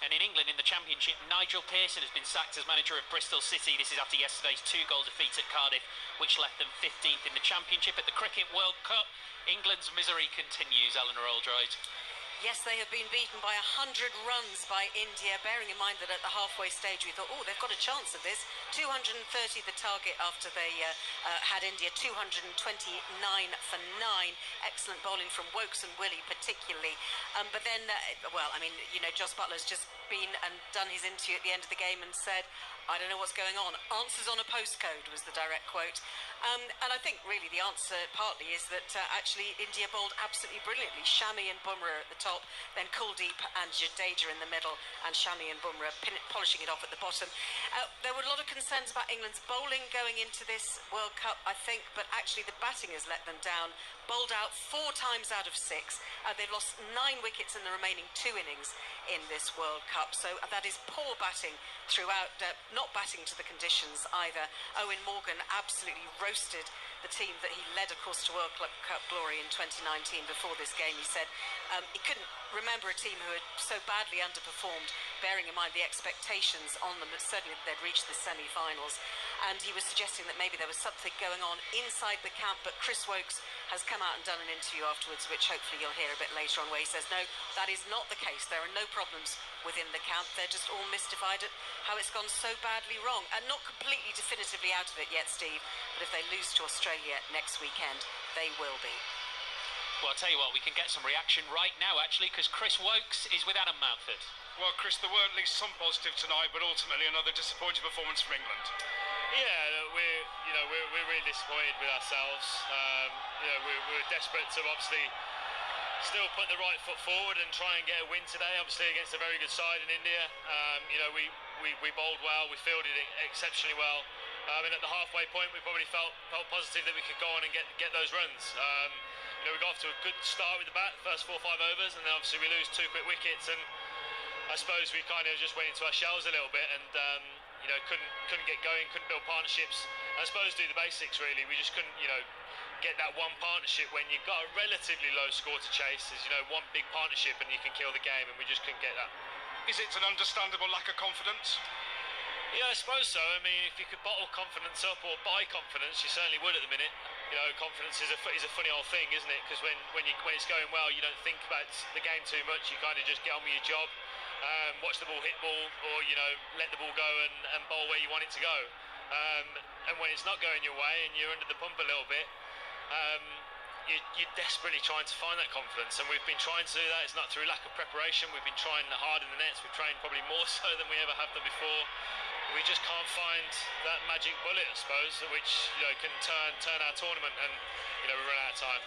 And in England, in the Championship, Nigel Pearson has been sacked as manager of Bristol City. This is after yesterday's 2-goal defeat at Cardiff, which left them 15th in the Championship. At the Cricket World Cup, England's misery continues. Eleanor Oldroyd. Yes, they have been beaten by 100 runs by India, bearing in mind that at the halfway stage we thought, they've got a chance of this. 230 the target after they had India, 229 for 9. Excellent bowling from Wokes and Willie particularly. But then, Jos Buttler's just been and done his interview at the end of the game and said, I don't know what's going on. Answers on a postcode was the direct quote. And I think really the answer partly is that actually India bowled absolutely brilliantly. Shami and Bumrah at the top, then Kuldeep and Jadeja in the middle, and Shami and Bumrah polishing it off at the bottom. There were a lot of concerns about England's bowling going into this World Cup, I think, but actually the batting has let them down. Bowled out 4 times out of 6. They've lost 9 wickets in the remaining 2 innings in this World Cup. So that is poor batting throughout, not batting to the conditions either. Owen Morgan absolutely roasted the team that he led, of course, to World Cup glory in 2019. Before this game, he said he couldn't remember a team who had so badly underperformed, bearing in mind the expectations on them, that certainly they'd reached the semi-finals. And he was suggesting that maybe there was something going on inside the camp, but Chris Woakes has come out and done an interview afterwards, which hopefully you'll hear a bit later on, where he says, no, that is not the case. There are no problems within the camp. They're just all mystified at how it's gone so badly wrong. And not completely definitively out of it yet, Steve, but if they lose to Australia next weekend, they will be. Well, I'll tell you what, we can get some reaction right now, actually, because Chris Woakes is with Adam Mountford. Well, Chris, there were at least some positive tonight, but ultimately another disappointing performance from England. Yeah, we're really disappointed with ourselves. We're desperate to obviously still put the right foot forward and try and get a win today. Obviously against a very good side in India. We bowled well, we fielded it exceptionally well. And at the halfway point, we probably felt positive that we could go on and get those runs. We got off to a good start with the bat, the first 4 or 5 overs, and then obviously we lose 2 quick wickets, and I suppose we kind of just went into our shells a little bit and couldn't get going, couldn't build partnerships. I suppose do the basics really. We just couldn't, get that one partnership when you've got a relatively low score to chase. There's, one big partnership and you can kill the game, and we just couldn't get that. Is it an understandable lack of confidence? Yeah, I suppose so. I mean, if you could bottle confidence up or buy confidence, you certainly would at the minute. Confidence is a funny old thing, isn't it? Because when it's going well, you don't think about the game too much. You kind of just get on with your job, watch the ball hit ball, or let the ball go and bowl where you want it to go. And when it's not going your way and you're under the pump a little bit, you're desperately trying to find that confidence, and we've been trying to do that. It's not through lack of preparation. We've been trying hard in the nets. We've trained probably more so than we ever have done before. We just can't find that magic bullet, I suppose, which can turn our tournament, and we run out of time.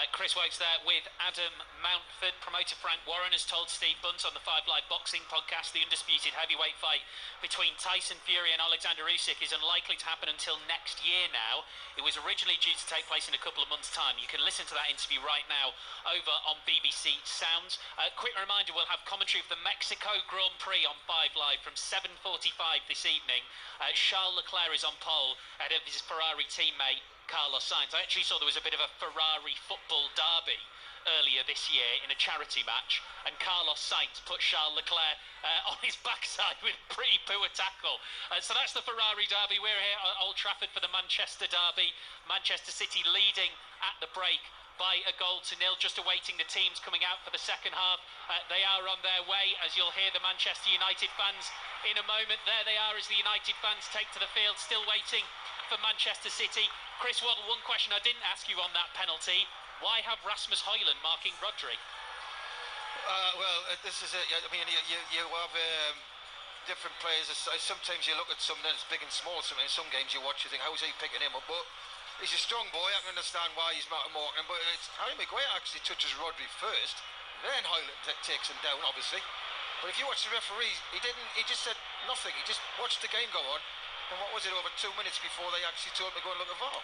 Chris Woakes there with Adam Mountford. Promoter Frank Warren has told Steve Bunt on the 5 Live Boxing podcast the undisputed heavyweight fight between Tyson Fury and Alexander Usyk is unlikely to happen until next year now. It was originally due to take place in a couple of months' time. You can listen to that interview right now over on BBC Sounds. Quick reminder, we'll have commentary of the Mexico Grand Prix on 5 Live from 7:45 this evening. Charles Leclerc is on pole ahead of his Ferrari teammate Carlos Sainz. I actually saw there was a bit of a Ferrari football derby earlier this year in a charity match, and Carlos Sainz put Charles Leclerc on his backside with a pretty poor tackle. So that's the Ferrari derby. We're here at Old Trafford for the Manchester derby. Manchester City leading at the break by 1-0, just awaiting the teams coming out for the second half. They are on their way, as you'll hear the Manchester United fans in a moment. There they are as the United fans take to the field, still waiting for Manchester City. Chris Waddle, one question I didn't ask you on that penalty: why have Rasmus Højlund marking Rodri? This is it. I mean, you have different players. Sometimes you look at something that's big and small. In some games you watch, you think, how's he picking him up? But he's a strong boy. I can understand why he's marking him. But Harry Maguire actually touches Rodri first, then Højlund takes him down, obviously. But if you watch the referee, he didn't. He just said nothing. He just watched the game go on. And what was it, over 2 minutes before they actually told me to go and look at VAR?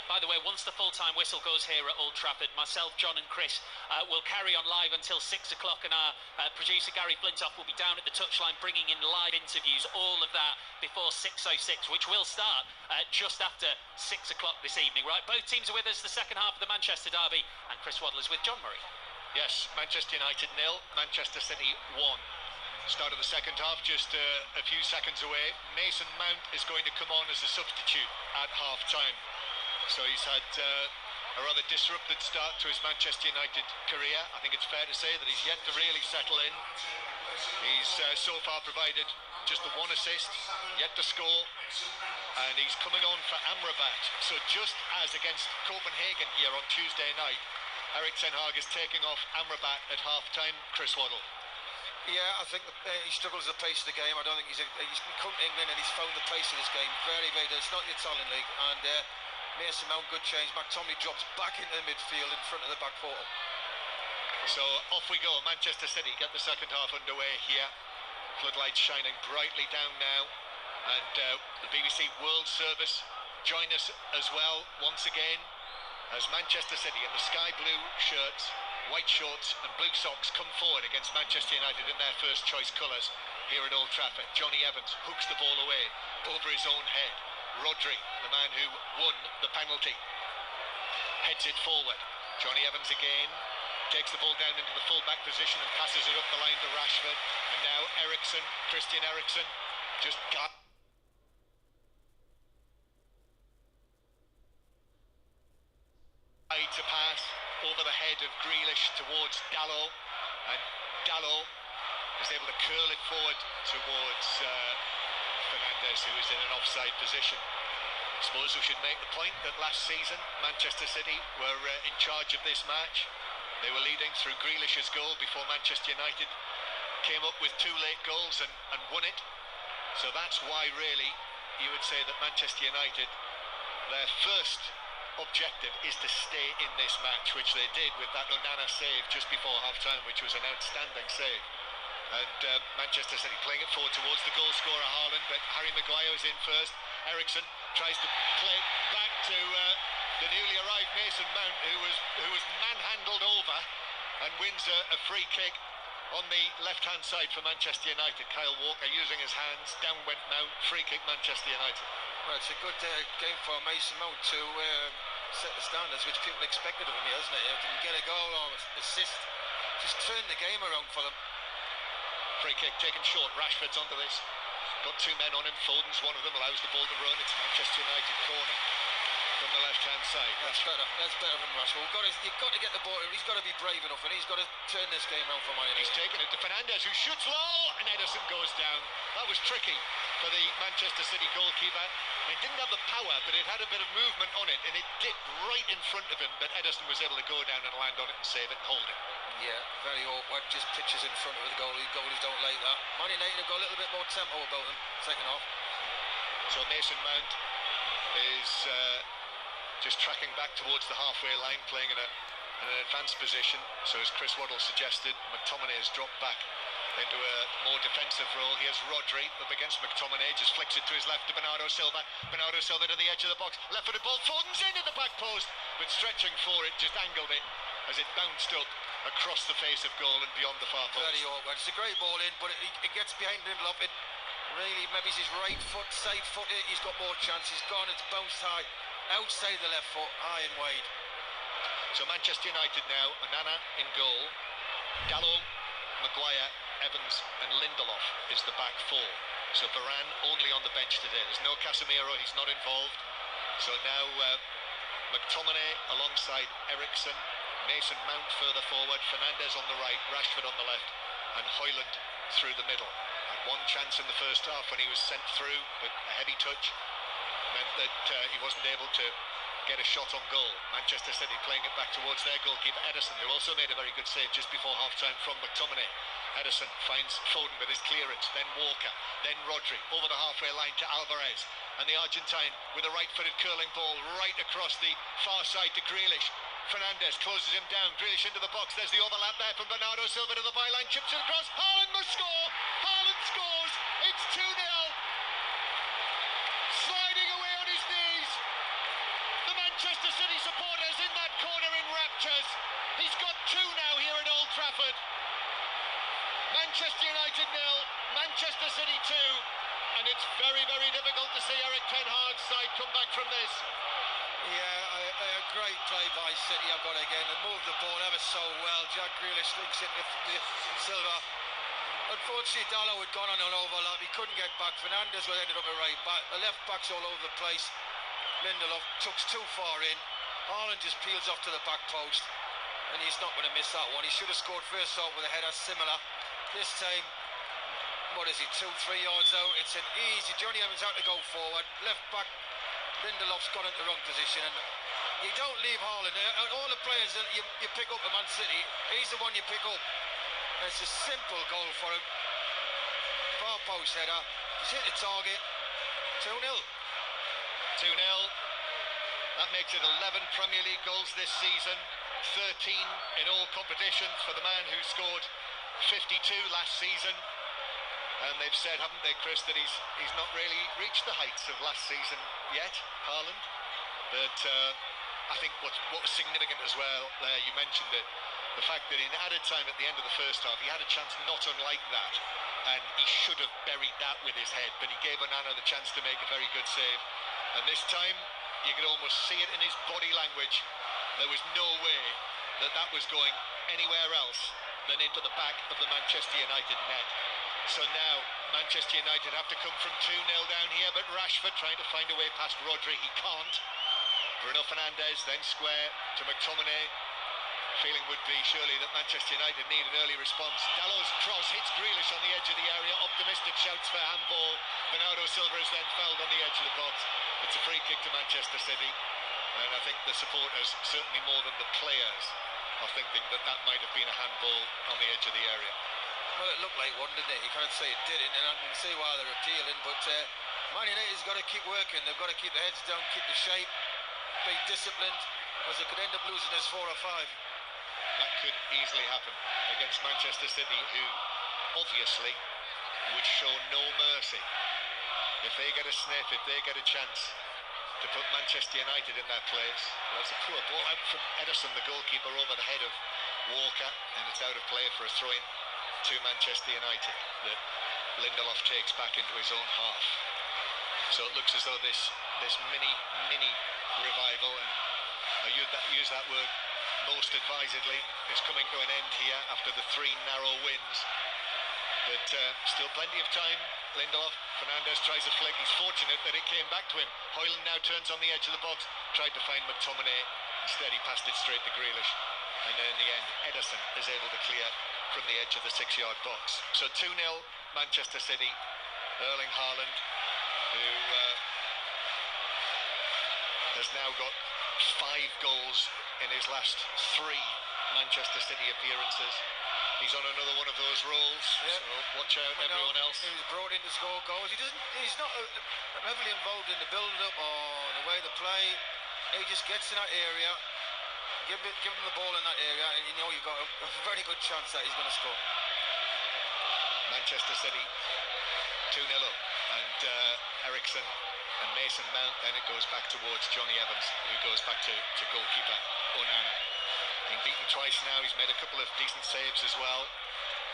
By the way, once the full-time whistle goes here at Old Trafford, myself, John and Chris will carry on live until 6 o'clock, and our producer Gary Flintoff will be down at the touchline bringing in live interviews, all of that before 6:06, which will start just after 6 o'clock this evening. Right, both teams are with us, the second half of the Manchester derby, and Chris Waddle is with John Murray. Yes, Manchester United 0, Manchester City 1. Start of the second half, just a few seconds away. Mason Mount is going to come on as a substitute at half-time. So he's had a rather disrupted start to his Manchester United career. I think it's fair to say that he's yet to really settle in. He's so far provided just the 1 assist, yet to score, and he's coming on for Amrabat. So just as against Copenhagen here on Tuesday night, Erik ten Hag is taking off Amrabat at half-time. Chris Waddle. Yeah, I think he struggles with the pace of the game. I don't think he's come to England and he's found the pace of this game very, very good. It's not the Italian league, and Mason Mount, good change. McTominay drops back into the midfield in front of the back four. So off we go. Manchester City get the second half underway here. Floodlights shining brightly down now, and the BBC World Service join us as well once again as Manchester City in the sky blue shirts, white shorts and blue socks come forward against Manchester United in their first choice colours here at Old Trafford. Johnny Evans hooks the ball away over his own head. Rodri, the man who won the penalty, heads it forward. Johnny Evans again takes the ball down into the full-back position and passes it up the line to Rashford. And now Eriksen, Christian Eriksen, just got to pass over the head of Grealish towards Dalot, and Dalot is able to curl it forward towards Fernandes, who is in an offside position. I suppose we should make the point that last season Manchester City were in charge of this match. They were leading through Grealish's goal before Manchester United came up with 2 late goals and won it. So that's why really you would say that Manchester United, their first objective is to stay in this match, which they did with that Onana save just before half-time, which was an outstanding save. And Manchester City playing it forward towards the goal scorer Haaland, but Harry Maguire is in first. Eriksen tries to play it back to the newly arrived Mason Mount, who was manhandled over and wins a free kick on the left-hand side for Manchester United. Kyle Walker using his hands, down went Mount, free kick Manchester United. Well, it's a good game for Mason Mount to set the standards which people expected of him here, isn't it? If he can get a goal or assist, just turn the game around for them. Free kick taken short, Rashford's onto this. Got 2 men on him, Foden's one of them, allows the ball to run. It's Manchester United corner from the left-hand side. That's better from Rashford. You've got to get the ball, he's got to be brave enough, and he's got to turn this game around for Man United. He's taken it to Fernandes, who shoots low, and Ederson goes down. That was tricky for the Manchester City goalkeeper. It didn't have the power, but it had a bit of movement on it, and it dipped right in front of him, but Ederson was able to go down and land on it and save it and hold it. Yeah, very awkward, just pitches in front of the goalie. Goalies don't like that. Man United have got a little bit more tempo about them, second half. So Mason Mount is just tracking back towards the halfway line, playing in an advanced position. So as Chris Waddle suggested, McTominay has dropped back into a more defensive role. Here's Rodri up against McTominay, just flicks it to his left to Bernardo Silva. Bernardo Silva to the edge of the box, left-footed ball, Foden's in at the back post, but stretching for it, just angled it as it bounced up across the face of goal and beyond the far post. Very awkward. It's a great ball in, but it gets behind him a lot. It really, maybe it's his right foot, side foot, he's got more chance. He's gone, it's bounced high, outside the left foot, high and wide. So Manchester United now, Onana in goal, Dalot, Maguire, Evans and Lindelof is the back 4. So Varane only on the bench today. There's no Casemiro, he's not involved. So now McTominay alongside Eriksen, Mason Mount further forward, Fernandes on the right, Rashford on the left, and Haaland through the middle. Had one chance in the first half when he was sent through, but a heavy touch meant that he wasn't able to get a shot on goal. Manchester City playing it back towards their goalkeeper Ederson, who also made a very good save just before half-time from McTominay. Ederson finds Foden with his clearance, then Walker, then Rodri, over the halfway line to Alvarez, and the Argentine with a right-footed curling ball right across the far side to Grealish. Fernandes closes him down, Grealish into the box, there's the overlap there from Bernardo Silva to the byline, chips it across, Haaland must score! Haaland scores! It's 2-0! Sliding away on his knees! The Manchester City supporters in that corner in raptures. He's got 2 now here at Old Trafford. Manchester United 0, Manchester City 2, and it's very, very difficult to see Erik ten Hag's side come back from this. Yeah, a great play by City, I've got again. They moved the ball ever so well. Jack Grealish links it with Silva. Unfortunately, Dalot had gone on an overlap. He couldn't get back. Fernandes ended up a right back. The left back's all over the place. Lindelof tucks too far in. Haaland just peels off to the back post, and he's not going to miss that one. He should have scored first off with a header similar. This time, what is he, 2-3 yards out? It's an easy. Johnny Evans out to go forward. Left back, Lindelof's gone into the wrong position, and you don't leave Haaland. All the players that you pick up at Man City, he's the one you pick up. And it's a simple goal for him. Far post header. He's hit the target. 2-0. 2-0. That makes it 11 Premier League goals this season, 13 in all competitions for the man who scored 52 last season. And they've said, haven't they, Chris, that he's not really reached the heights of last season yet, Haaland. But I think what was significant as well there, you mentioned it, the fact that in added time at the end of the first half, he had a chance not unlike that, and he should have buried that with his head, but he gave Onana the chance to make a very good save. And this time, you could almost see it in his body language. There was no way that that was going anywhere else than into the back of the Manchester United net. So now, Manchester United have to come from 2-0 down here, but Rashford trying to find a way past Rodri, he can't. Bruno Fernandes then square to McTominay. Feeling would be surely that Manchester United need an early response. Dallow's cross hits Grealish on the edge of the area. Optimistic shouts for handball. Bernardo Silva is then fouled on the edge of the box. It's a free kick to Manchester City. And I think the supporters, certainly more than the players, are thinking that that might have been a handball on the edge of the area. Well, it looked like one, didn't it? You can't say it didn't, and I can see why they're appealing. But Man United's got to keep working. They've got to keep their heads down, keep the shape, be disciplined, because they could end up losing this 4 or 5. That could easily happen against Manchester City, who obviously would show no mercy. If they get a sniff, if they get a chance to put Manchester United in their place. That's a poor ball out from Ederson, the goalkeeper, over the head of Walker, and it's out of play for a throw-in to Manchester United that Lindelof takes back into his own half. So it looks as though this mini revival, and I use that word most advisedly, is coming to an end here after the 3 narrow wins. But still plenty of time. Lindelof, Fernandes tries a flick. He's fortunate that it came back to him. Haaland now turns on the edge of the box, tried to find McTominay. Instead he passed it straight to Grealish. And then in the end, Ederson is able to clear from the edge of the 6-yard box. So 2-0 Manchester City. Erling Haaland, who has now got 5 goals in his last 3 Manchester City appearances. He's on another one of those rolls, so watch out everyone else. He was brought in to score goals. He's not heavily involved in the build-up or the way they play. He just gets in that area, give him the ball in that area, and you know you've got a very good chance that he's going to score. Manchester City 2-0 up, and Eriksen and Mason Mount, then it goes back towards Johnny Evans, who goes back to goalkeeper Onana. Been beaten twice now, he's made a couple of decent saves as well.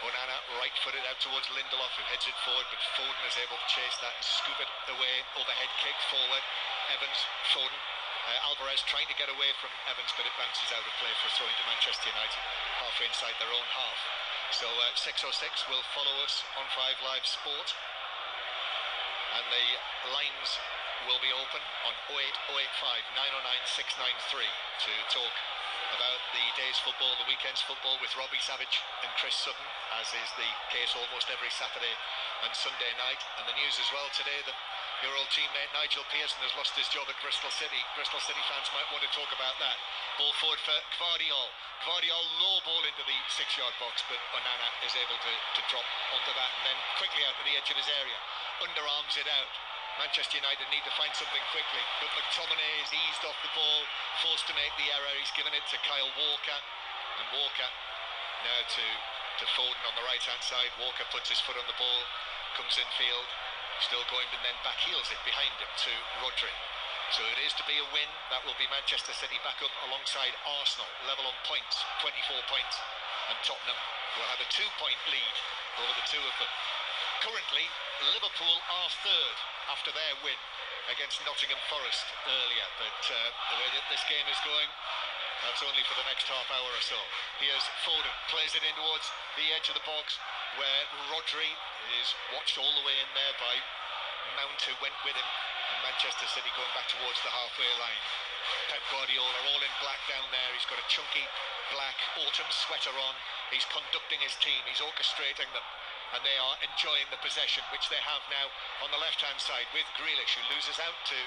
Onana right-footed out towards Lindelof, who heads it forward, but Foden is able to chase that and scoop it away. Overhead kick forward. Evans, Foden, Alvarez trying to get away from Evans, but it bounces out of play for a throw into Manchester United, halfway inside their own half. So 606 will follow us on 5 Live Sport, and the lines will be open on 08085 909 693 to talk about the day's football, the weekend's football, with Robbie Savage and Chris Sutton, as is the case almost every Saturday and Sunday night. And the news as well today that your old teammate Nigel Pearson has lost his job at Bristol City. Bristol City fans might want to talk about that. Ball forward for Gvardiol. Gvardiol low ball into the 6-yard box, but Onana is able to drop onto that and then quickly out to the edge of his area. Underarms it out. Manchester United need to find something quickly, but McTominay is eased off the ball, forced to make the error. He's given it to Kyle Walker, and Walker now to Foden on the right-hand side. Walker puts his foot on the ball, comes in field, still going, and then back heels it behind him to Rodri. So it is to be a win. That will be Manchester City back up alongside Arsenal, level on points, 24 points, and Tottenham will have a 2-point lead over the two of them. Currently, Liverpool are 3rd after their win against Nottingham Forest earlier, but the way that this game is going, that's only for the next half hour or so. Here's Foden, plays it in towards the edge of the box, where Rodri is watched all the way in there by Mount, who went with him, and Manchester City going back towards the halfway line. Pep Guardiola all in black down there. He's got a chunky black autumn sweater on. He's conducting his team, he's orchestrating them, and they are enjoying the possession, which they have now on the left-hand side with Grealish, who loses out to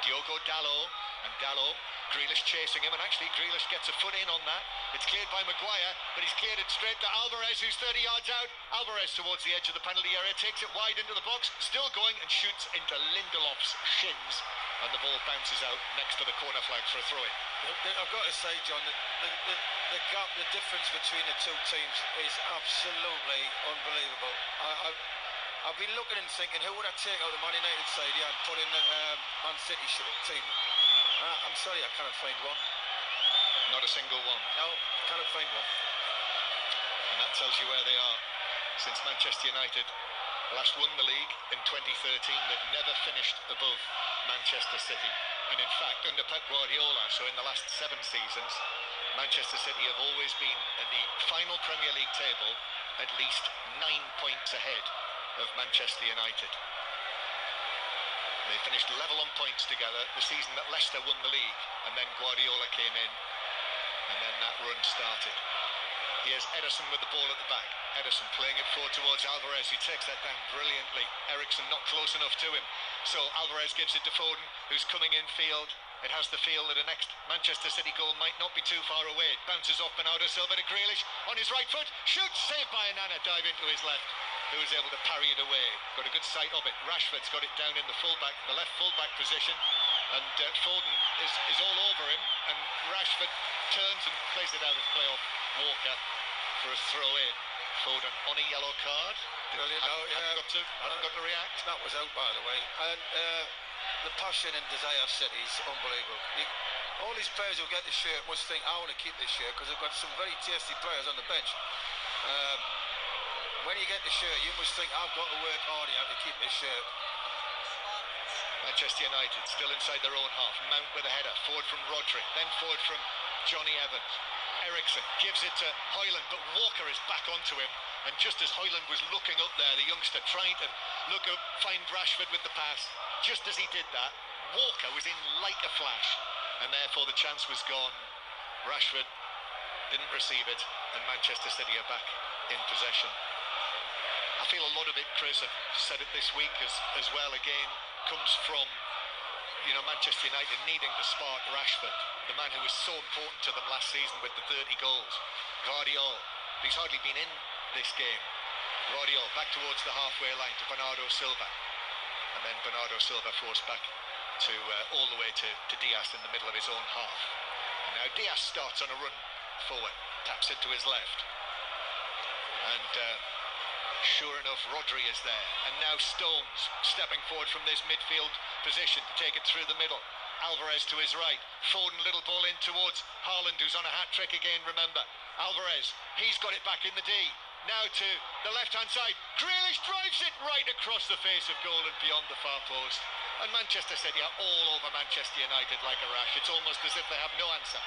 Diogo Dalot, and Dalot, Grealish chasing him, and actually Grealish gets a foot in on that. It's cleared by Maguire, but he's cleared it straight to Alvarez, who's 30 yards out. Alvarez towards the edge of the penalty area, takes it wide into the box, still going, and shoots into Lindelof's shins, and the ball bounces out next to the corner flag for a throw-in. I've got to say, John, the gap, the difference between the two teams is absolutely unbelievable. I've been looking and thinking, who would I take out the Man United side and put in the Man City team? I'm sorry, I cannot find one. Not a single one? No, cannot find one. And that tells you where they are. Since Manchester United last won the league in 2013, they've never finished above Manchester City. And in fact, under Pep Guardiola, so in the last 7 seasons, Manchester City have always been at the final Premier League table at least 9 points ahead of Manchester United. They finished level on points together the season that Leicester won the league, and then Guardiola came in, and then that run started. Here's Ederson with the ball at the back. Ederson playing it forward towards Alvarez, who takes that down brilliantly. Ericsson not close enough to him, so Alvarez gives it to Foden, who's coming in field. It has the feel that a next Manchester City goal might not be too far away. It bounces off Bernardo Silva to Grealish on his right foot. Shoots, saved by Anana, dive into his left, who was able to parry it away. Got a good sight of it. Rashford's got it down in the left fullback position, and Foden is all over him, and Rashford turns and plays it out of play off Walker for a throw in. Foden on a yellow card. Brilliant. Hadn't got to react. That was out, by the way. And the passion and desire City is unbelievable. All these players who get the shirt must think, I want to keep this shirt, because they've got some very tasty players on the bench. When you get the shirt, you must think, I've got to work hard here to keep this shirt. Manchester United still inside their own half. Mount with a header. Forward from Rodri. Then forward from Johnny Evans. Ericsson gives it to Haaland, but Walker is back onto him. And just as Haaland was looking up there, the youngster trying to look up, find Rashford with the pass, just as he did that, Walker was in like a flash. And therefore the chance was gone. Rashford didn't receive it, and Manchester City are back in possession. I feel a lot of it, Chris, I've said it this week as well again, comes from, Manchester United needing to spark Rashford, the man who was so important to them last season with the 30 goals. Guardiola, he's hardly been in this game. Guardiola back towards the halfway line to Bernardo Silva, and then Bernardo Silva forced back to all the way to Diaz in the middle of his own half. And now Diaz starts on a run forward, taps it to his left, and sure enough, Rodri is there, and now Stones stepping forward from this midfield position to take it through the middle. Alvarez to his right, Foden, little ball in towards Haaland, who's on a hat-trick again, remember. Alvarez, he's got it back in the D. Now to the left-hand side, Grealish drives it right across the face of goal and beyond the far post. And Manchester City are all over Manchester United like a rash. It's almost as if they have no answer.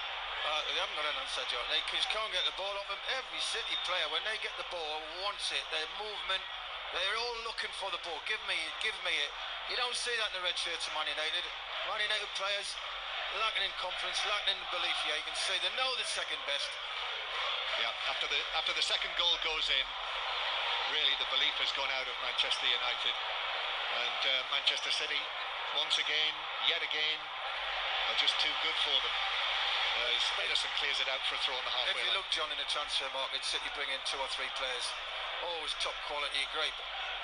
They haven't got an answer, John. They just can't get the ball off them. Every City player, when they get the ball, wants it. Their movement, they're all looking for the ball. Give me it. You don't see that in the red shirts of Man United. Man United players lacking in confidence, lacking in belief. Yeah, you can see they know they're second best. Yeah, after the second goal goes in, really the belief has gone out of Manchester United, and Manchester City, once again, yet again, are just too good for them. As Ederson clears it out for a throw on the halfway line. If you look, John, in the transfer market, City bring in 2 or 3 players, always top quality, great.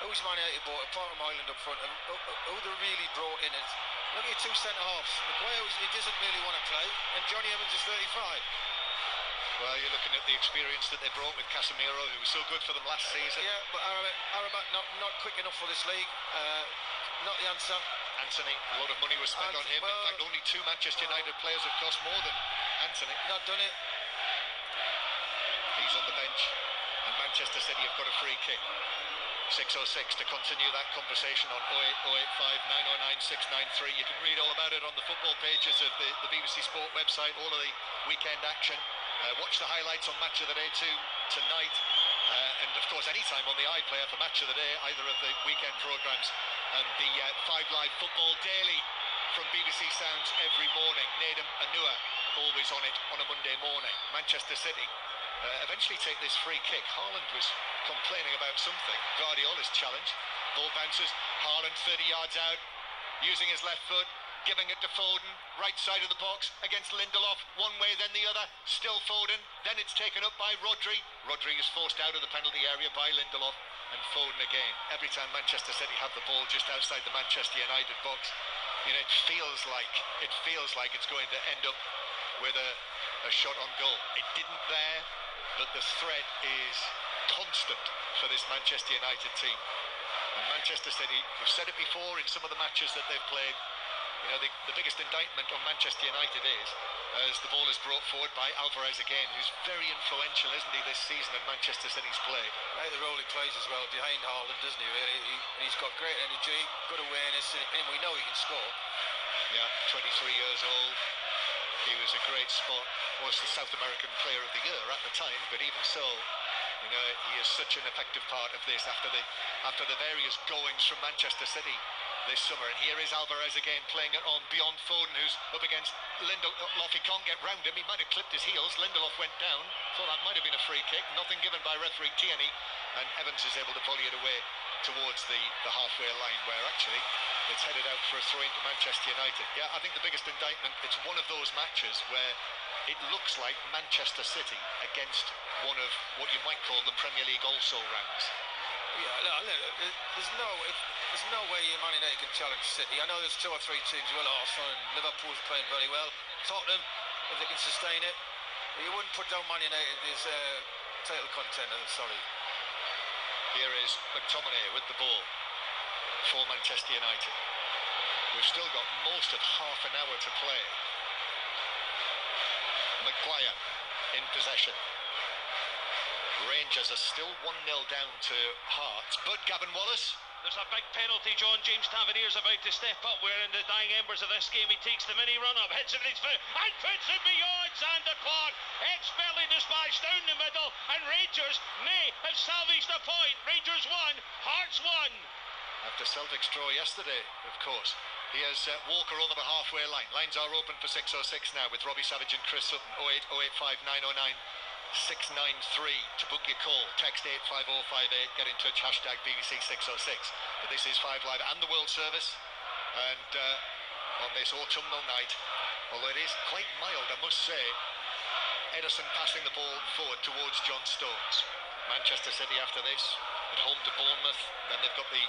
Who's Man United bought, apart from Haaland up front, who they really brought in is, look at your 2 centre-halves. Maguire, he doesn't really want to play, and Johnny Evans is 35. Well, you're looking at the experience that they brought with Casemiro, who was so good for them last season. Yeah, but Arabat not quick enough for this league. Not the answer. Anthony, a lot of money was spent on him. In fact, only 2 Manchester United players have cost more than Anthony. Not done it. He's on the bench, and Manchester City have got a free kick. 6:06 to continue that conversation on 08085 909 693. You can read all about it on the football pages of the BBC Sport website, all of the weekend action. Watch the highlights on Match of the Day tonight, and of course anytime on the iPlayer for Match of the Day, either of the weekend programmes, and the 5 Live Football Daily from BBC Sounds every morning. Nedum Anua always on it on a Monday morning. Manchester City eventually take this free kick. Haaland was complaining about something. Guardiola's challenge. Ball bounces. Haaland 30 yards out, using his left foot, giving it to Foden, right side of the box against Lindelof, one way then the other, still Foden, then it's taken up by Rodri. Rodri is forced out of the penalty area by Lindelof, and Foden again. Every time Manchester City have the ball just outside the Manchester United box, it feels like it's going to end up with a shot on goal. It didn't there, but the threat is constant for this Manchester United team. And Manchester City, we've said it before in some of the matches that they've played, You know, the biggest indictment on Manchester United is, as the ball is brought forward by Alvarez again, who's very influential, isn't he, this season in Manchester City's play. I like the role he plays as well behind Haaland, doesn't he, really? He's got great energy, good awareness, and we know he can score. Yeah, 23 years old. He was a great spot, was the South American Player of the Year at the time, but even so, you know, he is such an effective part of this after the various goings from Manchester City this summer. And here is Alvarez again playing it on beyond Foden, who's up against Lindelof. He can't get round him. He might have clipped his heels. Lindelof went down. Thought that might have been a free kick. Nothing given by referee Tierney. And Evans is able to volley it away towards the halfway line, where actually it's headed out for a throw into Manchester United. Yeah, I think the biggest indictment, it's one of those matches where it looks like Manchester City against one of what you might call the Premier League also-rans. Yeah, there's no way Man United can challenge City. I know there's 2 or 3 teams, well, Arsenal and Liverpool's playing very well. Tottenham, if they can sustain it. But you wouldn't put down Man United as title contender, sorry. Here is McTominay with the ball for Manchester United. We've still got most of half an hour to play. Maguire in possession. Rangers are still 1-0 down to Hearts, but Gavin Wallace. There's a big penalty, John. James Tavernier's about to step up. We're in the dying embers of this game. He takes the mini run-up, hits it with his foot, and puts it beyond Zander Clark. Expertly dispatched down the middle, and Rangers may have salvaged a point. Rangers 1, Hearts 1. After Celtic's draw yesterday, of course. He has Walker over the halfway line. Lines are open for 606 now with Robbie Savage and Chris Sutton. 08 085 909 693 to book your call. Text 85058. Get in touch. Hashtag BBC 606. But this is 5 Live and the World Service. And on this autumnal night, although it is quite mild, I must say, Ederson passing the ball forward towards John Stones. Manchester City after this, at home to Bournemouth. Then they've got the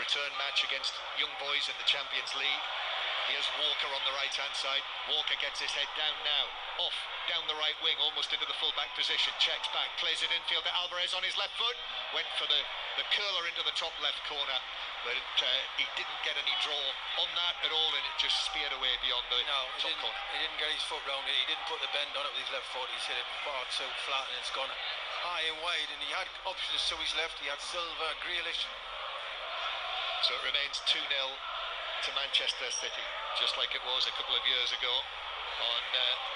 return match against Young Boys in the Champions League. Here's Walker on the right-hand side. Walker gets his head down now. Off, down the right wing, almost into the full-back position. Checks back, plays it infield to Alvarez on his left foot. Went for the curler into the top left corner. But he didn't get any draw on that at all, and it just speared away beyond the top corner. He didn't get his foot round it. He didn't put the bend on it with his left foot. He's hit it far too flat, and it's gone high and wide. And he had options to his left. He had Silva, Grealish. So it remains 2-0 to Manchester City, just like it was a couple of years ago on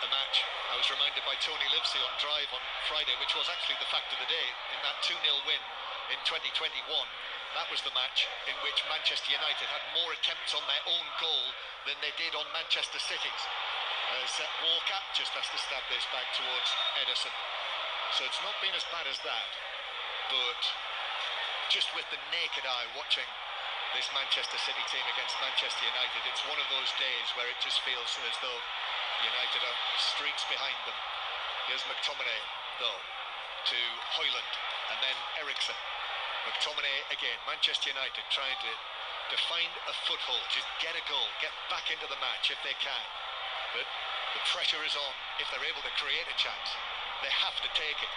a match. I was reminded by Tony Livesey on Drive on Friday, which was actually the fact of the day, in that 2-0 win in 2021. That was the match in which Manchester United had more attempts on their own goal than they did on Manchester City's. As Walker just has to stab this back towards Ederson. So it's not been as bad as that, but just with the naked eye watching this Manchester City team against Manchester United, it's one of those days where it just feels as though United are streets behind them. Here's McTominay, though, to Haaland, and then Eriksen. McTominay again, Manchester United trying to find a foothold, just get a goal, get back into the match if they can. But the pressure is on. If they're able to create a chance, they have to take it.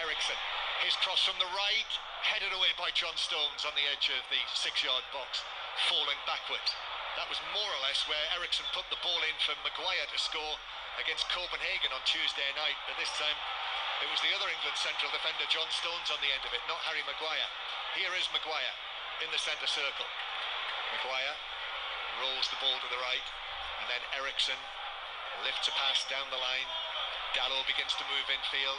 Eriksen, his cross from the right, headed away by John Stones on the edge of the 6-yard box, falling backwards. That was more or less where Eriksen put the ball in for Maguire to score against Copenhagen on Tuesday night, but this time it was the other England central defender, John Stones, on the end of it, not Harry Maguire. Here is Maguire in the centre circle. Maguire rolls the ball to the right, and then Eriksen lifts a pass down the line. Dalot begins to move infield.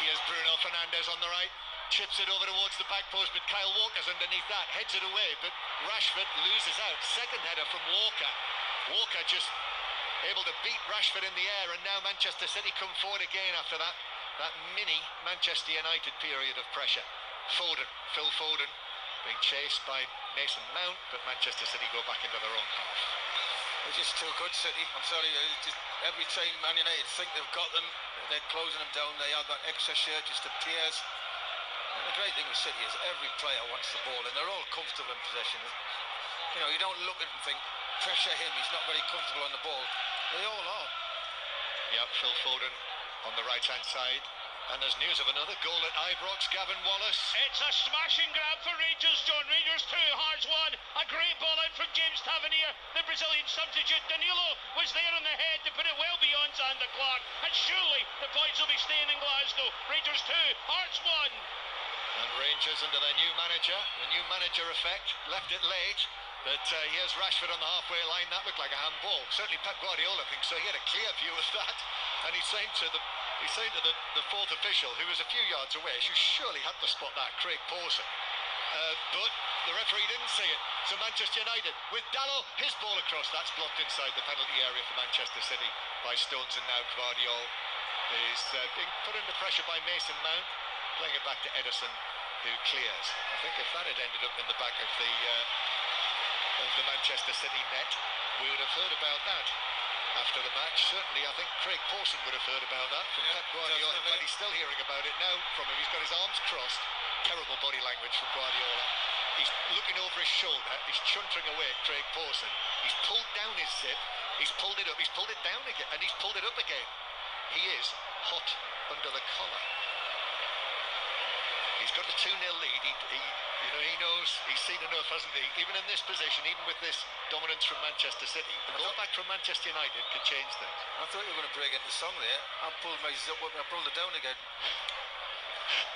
Here's Bruno Fernandes on the right, chips it over towards the back post, but Kyle Walker's underneath that, heads it away, but Rashford loses out. Second header from Walker. Walker just able to beat Rashford in the air, and now Manchester City come forward again after that mini Manchester United period of pressure. Phil Foden being chased by Mason Mount, but Manchester City go back into their own half. They're just too good, City. I'm sorry, every time Man United think they've got them, they're closing them down. They have that extra shirt just appears. And the great thing with City is every player wants the ball, and they're all comfortable in possession. You know, you don't look at him and think, pressure him, he's not very comfortable on the ball. They all are. Yep, Phil Foden on the right-hand side. And there's news of another goal at Ibrox. Gavin Wallace. It's a smashing grab for Rangers, John. Rangers 2, Hearts 1. A great ball in from James Tavernier, the Brazilian substitute. Danilo was there on the head to put it well beyond Zander Clark. And surely the points will be staying in Glasgow. Rangers 2, Hearts 1. And Rangers under their new manager, the new manager effect, left it late. But here's Rashford on the halfway line. That looked like a handball. Certainly Pep Guardiola thinks so. He had a clear view of that. And he's saying to the fourth official, who was a few yards away, you surely had to spot that, Craig Pawson. But the referee didn't see it. So Manchester United with Dalot, his ball across. That's blocked inside the penalty area for Manchester City by Stones. And now Gvardiol is being put under pressure by Mason Mount, playing it back to Ederson, who clears. I think if that had ended up in the back of the Manchester City net, we would have heard about that after the match. Certainly, I think Craig Pawson would have heard about that from Pep Guardiola. In fact, he's still hearing about it now from him. He's got his arms crossed. Terrible body language from Guardiola. He's looking over his shoulder. He's chuntering away at Craig Pawson. He's pulled down his zip. He's pulled it up. He's pulled it down again. And he's pulled it up again. He is hot under the collar. He's got a 2-0 lead. He knows, he's seen enough, hasn't he? Even in this position, even with this dominance from Manchester City, the goal back from Manchester United could change things. I thought you were going to break into song there. I pulled my zip up and I pulled it down again.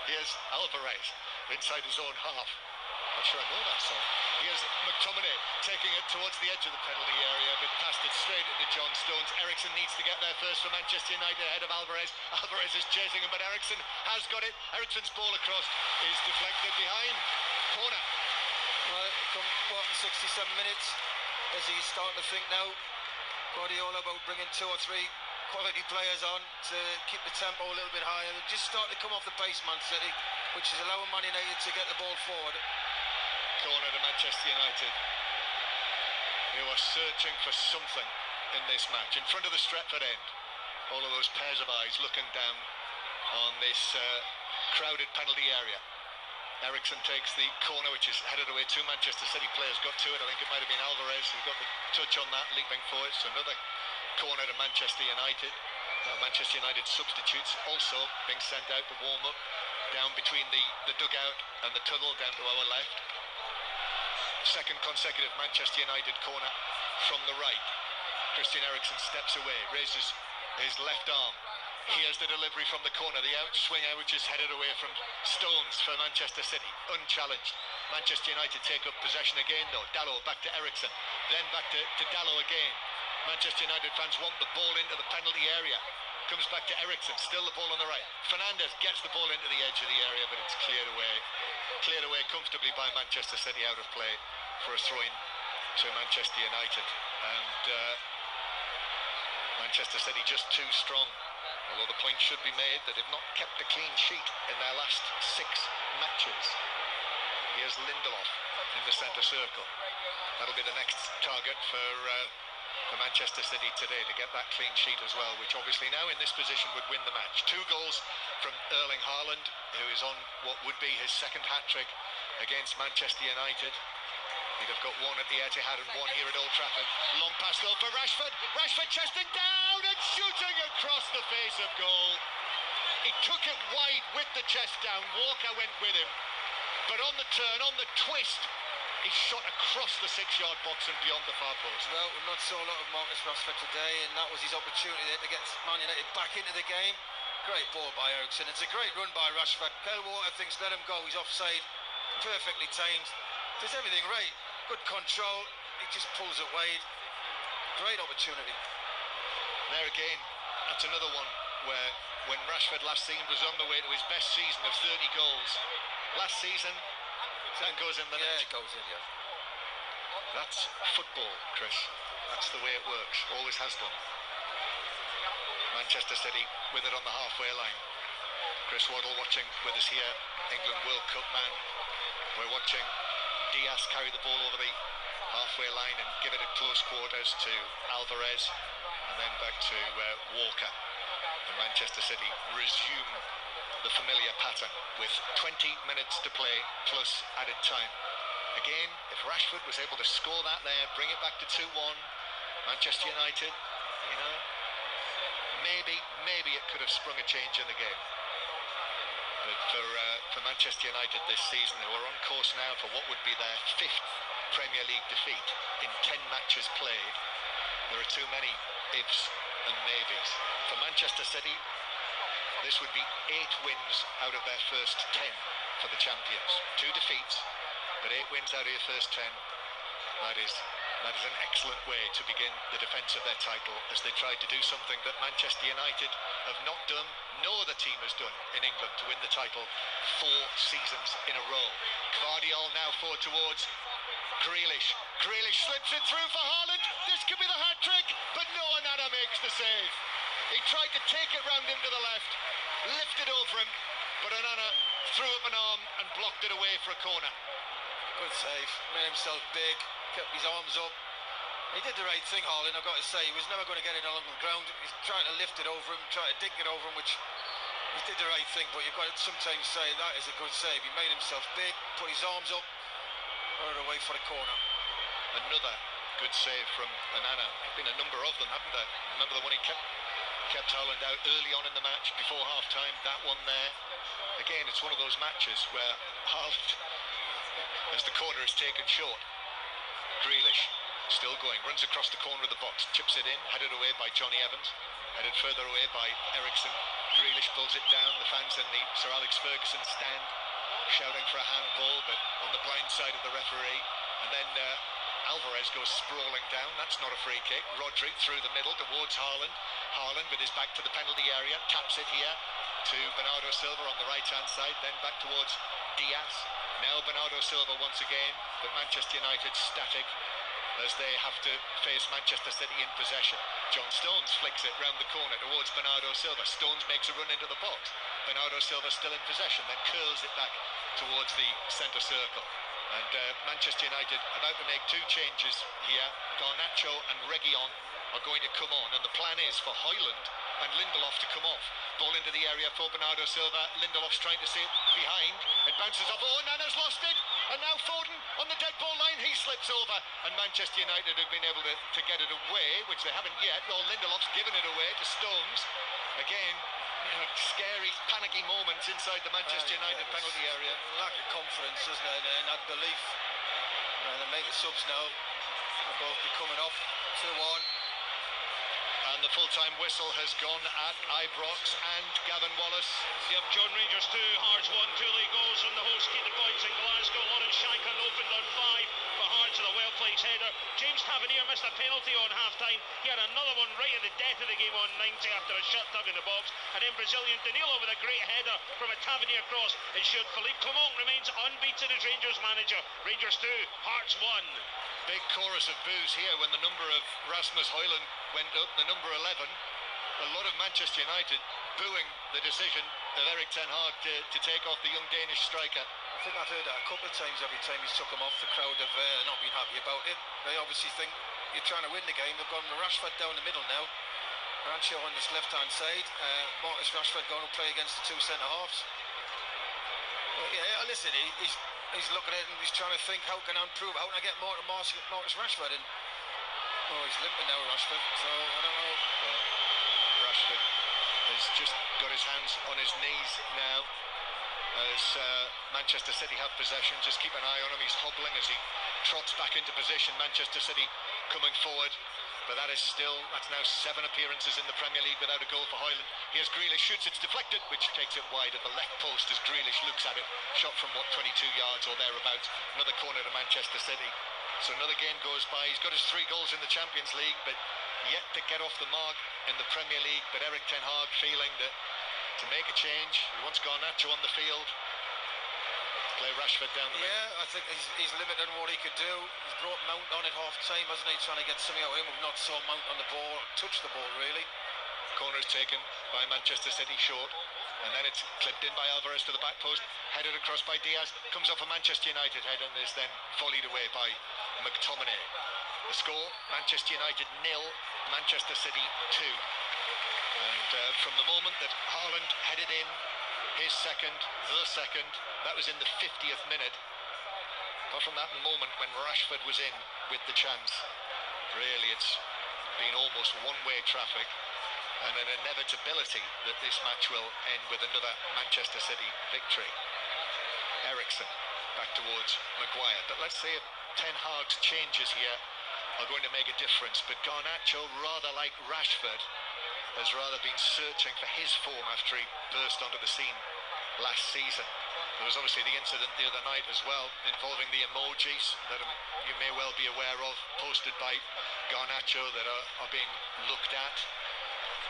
Here's Alvarez inside his own half. Not sure I know that song. Here's McTominay taking it towards the edge of the penalty area, but passed it straight into John Stones. Eriksen needs to get there first for Manchester United ahead of Alvarez. Alvarez is chasing him, but Eriksen has got it. Eriksen's ball across is deflected behind. Corner. Well, come 67 minutes, as he's starting to think now, Guardiola, about bringing 2 or 3 quality players on to keep the tempo a little bit higher. They're just starting to come off the pace, Man City, which is allowing Man United to get the ball forward. Corner to Manchester United, who are searching for something in this match. In front of the Stretford end, all of those pairs of eyes looking down on this crowded penalty area. Eriksen takes the corner, which is headed away. 2 Manchester City players got to it. I think it might have been Alvarez who got the touch on that, leaping forward. So another corner to Manchester United. Manchester United substitutes also being sent out to warm up down between the dugout and the tunnel down to our left. Second consecutive Manchester United corner from the right. Christian Eriksen steps away, raises his left arm. Here's the delivery from the corner, the outswinger which is headed away from Stones for Manchester City, unchallenged. Manchester United take up possession again though. Dalot back to Eriksen, then back to Dalot again. Manchester United fans want the ball into the penalty area. Comes back to Eriksen, still the ball on the right. Fernandes gets the ball into the edge of the area, but it's cleared away comfortably by Manchester City out of play for a throw-in to Manchester United. And Manchester City just too strong. Although the point should be made that they've not kept a clean sheet in their last 6 matches. Here's Lindelof in the centre circle. That'll be the next target for Manchester City today, to get that clean sheet as well, which obviously now in this position would win the match. 2 goals from Erling Haaland, who is on what would be his second hat-trick against Manchester United. He'd have got 1 at the Etihad and 1 here at Old Trafford. Long pass though for Rashford. Rashford chesting down and shooting across the face of goal. He took it wide with the chest down. Walker went with him. But on the turn, on the twist, he shot across the 6-yard box and beyond the far post. Well, we've not saw a lot of Marcus Rashford today, and that was his opportunity there to get Man United back into the game. Great ball by Eriksen. It's a great run by Rashford. Kyle Walker thinks let him go. He's offside. Perfectly timed. Does everything right. Good control. He just pulls it wide. Great opportunity. There again, that's another one where when Rashford last seen was on the way to his best season of 30 goals. Last season, that goes in the net. Yeah, it goes in, yeah. That's football, Chris. That's the way it works. Always has done. Manchester City with it on the halfway line. Chris Waddle watching with us here. England World Cup man. We're watching Diaz carry the ball over the halfway line and give it at close quarters to Alvarez, and then back to Walker. And Manchester City resume the familiar pattern with 20 minutes to play plus added time. Again, if Rashford was able to score that there, bring it back to 2-1, Manchester United, maybe it could have sprung a change in the game. But for Manchester United this season, who are on course now for what would be their 5th Premier League defeat in 10 matches played, there are too many ifs and maybes. For Manchester City, this would be 8 wins out of their first 10 for the champions. 2 defeats, but 8 wins out of your first 10. That is an excellent way to begin the defence of their title, as they tried to do something that Manchester United have not done, no other team has done in England, to win the title 4 seasons in a row. Gvardiol now forward towards Grealish. Grealish slips it through for Haaland. This could be the hat-trick, but no, Onana makes the save. He tried to take it round him to the left, lifted over him, but Onana threw up an arm and blocked it away for a corner. Good save, made himself big, kept his arms up. He did the right thing, Haaland, I've got to say. He was never going to get it along the ground. He's trying to lift it over him, trying to dink it over him, which he did the right thing, but you've got to sometimes say that is a good save. He made himself big, put his arms up, got it away for the corner. Another good save from Onana. There's been a number of them, haven't there? Remember the one he kept Haaland out early on in the match before half-time, that one there. Again, it's one of those matches where Haaland, as the corner is taken short, Grealish still going, runs across the corner of the box, chips it in, headed away by Johnny Evans, headed further away by Eriksson. Grealish pulls it down. The fans in the Sir Alex Ferguson stand shouting for a handball, but on the blind side of the referee. And then Alvarez goes sprawling down. That's not a free kick. Rodri through the middle towards Haaland. Haaland with his back to the penalty area, taps it here to Bernardo Silva on the right-hand side, then back towards Diaz. Now Bernardo Silva once again, but Manchester United static as they have to face Manchester City in possession. John Stones flicks it round the corner towards Bernardo Silva. Stones makes a run into the box. Bernardo Silva still in possession, then curls it back towards the centre circle. And Manchester United about to make 2 changes here. Garnacho and Reguilon are going to come on, and the plan is for Haaland and Lindelof to come off. Ball into the area for Bernardo Silva. Lindelof's trying to see it behind. It bounces off. Oh, Nana's lost it. And now Foden on the dead ball line. He slips over. And Manchester United have been able to get it away, which they haven't yet. Well, Lindelof's given it away to Stones. Again, scary, panicky moments inside the Manchester United penalty area. Lack of confidence, isn't it? And that belief. And they make the subs now. They'll both be coming off 2-1. And the full-time whistle has gone at Ibrox and Gavin Wallace. Yep, John Rangers 2, Hearts 1, 2 late goals from the host, keep the points in Glasgow. Lawrence Shankland opened on 5 for Hearts with a well-placed header. James Tavernier missed a penalty on half-time. He had another one right at the death of the game on 90 after a shot tug in the box. And then Brazilian Danilo with a great header from a Tavernier cross ensured Philippe Clement remains unbeaten as Rangers manager. Rangers 2, Hearts 1. Big chorus of boos here when the number of Rasmus Højlund went up, the number 11. A lot of Manchester United booing the decision of Erik ten Hag to take off the young Danish striker. I think I've heard that a couple of times. Every time he's took him off, the crowd have not been happy about it. They obviously think you're trying to win the game. They've gone Rashford down the middle now. Rancho on this left-hand side. Marcus Rashford going to play against the 2 centre-halves. Yeah, listen, he's looking at it and he's trying to think, how can I improve? How can I get more to Marcus Rashford? And he's limping now, Rashford. So I don't know. Well, Rashford has just got his hands on his knees now as Manchester City have possession. Just keep an eye on him. He's hobbling as he trots back into position. Manchester City coming forward. But that's now 7 appearances in the Premier League without a goal for Højlund. Here's Grealish, shoots, it's deflected, which takes it wide at the left post as Grealish looks at it. Shot from, 22 yards or thereabouts. Another corner to Manchester City. So another game goes by. He's got his 3 goals in the Champions League, but yet to get off the mark in the Premier League. But Erik ten Hag feeling that to make a change, he wants Garnacho on the field. Play Rashford down the middle. Yeah, I think he's limited on what he could do. He's brought Mount on at half-time, hasn't he? Trying to get something out of him. We've not saw Mount on the ball, touch the ball, really. Corner is taken by Manchester City short. And then it's clipped in by Alvarez to the back post. Headed across by Diaz. Comes off a Manchester United head and is then volleyed away by McTominay. The score, Manchester United 0, Manchester City 2. And from the moment that Haaland headed in, his second, that was in the 50th minute. But from that moment when Rashford was in with the chance, really it's been almost one-way traffic. and an inevitability that this match will end with another Manchester City victory. Eriksen back towards Maguire, but let's see if Ten Hag's changes here are going to make a difference. But Garnacho, rather like Rashford, has rather been searching for his form after he burst onto the scene last season. There was obviously the incident the other night as well involving the emojis that you may well be aware of, posted by Garnacho, that are being looked at.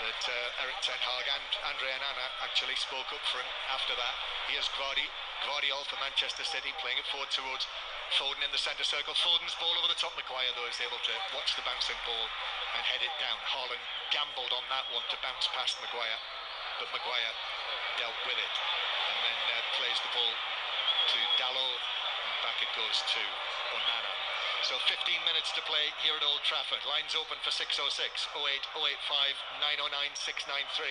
That Erik Ten Hag and Andre Onana actually spoke up for him after that. Here's Gvardiol for Manchester City, playing it forward towards Foden in the centre circle. Foden's ball over the top. Maguire, though, is able to watch the bouncing ball and head it down. Haaland gambled on that one to bounce past Maguire, but Maguire dealt with it and then plays the ball to Dalot, and back it goes to Onana. So 15 minutes to play here at Old Trafford. Lines open for 606 08 085 909 693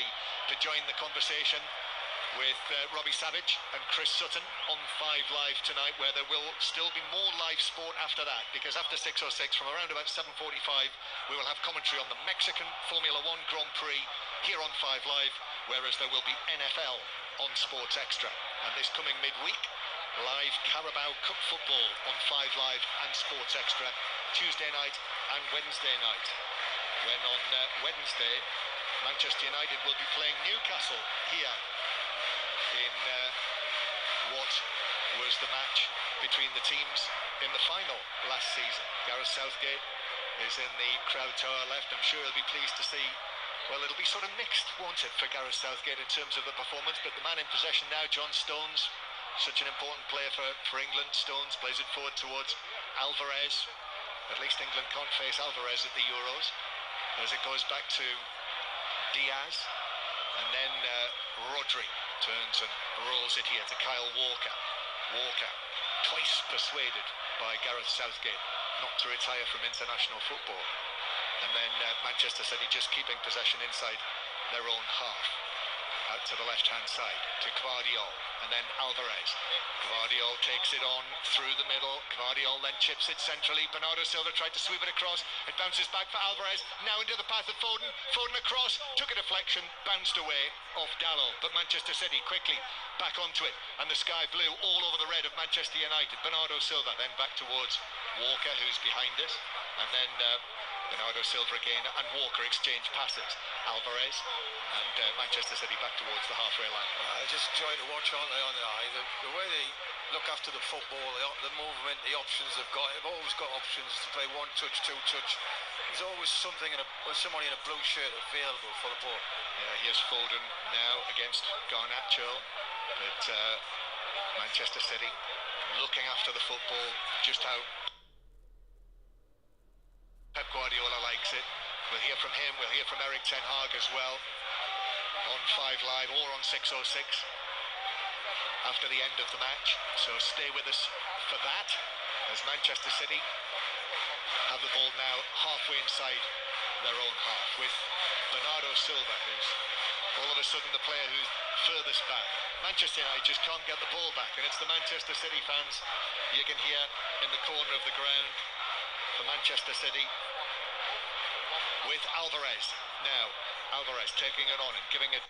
to join the conversation with Robbie Savage and Chris Sutton on 5 Live tonight, where there will still be more live sport after that, because after 606 from around about 7:45 we will have commentary on the Mexican Formula 1 Grand Prix here on 5 Live, whereas there will be NFL on Sports Extra. And this coming midweek, live Carabao Cup football on 5 Live and Sports Extra, Tuesday night and Wednesday night, when on Wednesday Manchester United will be playing Newcastle here in what was the match between the teams in the final last season. Gareth Southgate is in the crowd tower left. I'm sure he'll be pleased to see, well, it'll be sort of mixed, won't it, for Gareth Southgate in terms of the performance, but the man in possession now, John Stones, such an important player for England. Stones plays it forward towards Alvarez. At least England can't face Alvarez at the Euros, as it goes back to Diaz, and then Rodri turns and rolls it here to Kyle Walker. Walker, twice persuaded by Gareth Southgate not to retire from international football. And then Manchester City just keeping possession inside their own half. Out to the left-hand side to Gvardiol, and then Alvarez. Gvardiol takes it on through the middle. Gvardiol then chips it centrally. Bernardo Silva tried to sweep it across. It bounces back for Alvarez. Now into the path of Foden. Foden across, took a deflection, bounced away off Dalot. But Manchester City quickly back onto it, and the sky blue all over the red of Manchester United. Bernardo Silva then back towards Walker, who's behind us, and then Bernardo Silva again and Walker exchange passes. Alvarez and Manchester City back towards the halfway line. Just trying to watch, aren't they, on the eye? The way they look after the football, the movement, the options they've got. They've always got options to play one touch, two touch. There's always somebody in a blue shirt available for the ball. Yeah, here's Foden now against Garnacho, but Manchester City looking after the football, just how Pep Guardiola likes it. We'll hear from him, we'll hear from Erik Ten Hag as well on 5 Live or on 606 after the end of the match. So stay with us for that, as Manchester City have the ball now halfway inside their own half, with Bernardo Silva, who's all of a sudden the player who's furthest back. Manchester United just can't get the ball back, and it's the Manchester City fans you can hear in the corner of the ground for Manchester City, with Alvarez now. Alvarez taking it on and giving it.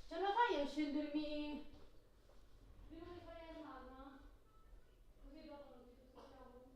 Ce la fai a scendermi prima di fare l'arma? Così dopo non ti discutiamo.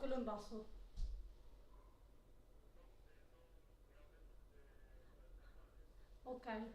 Quello in basso. Ok.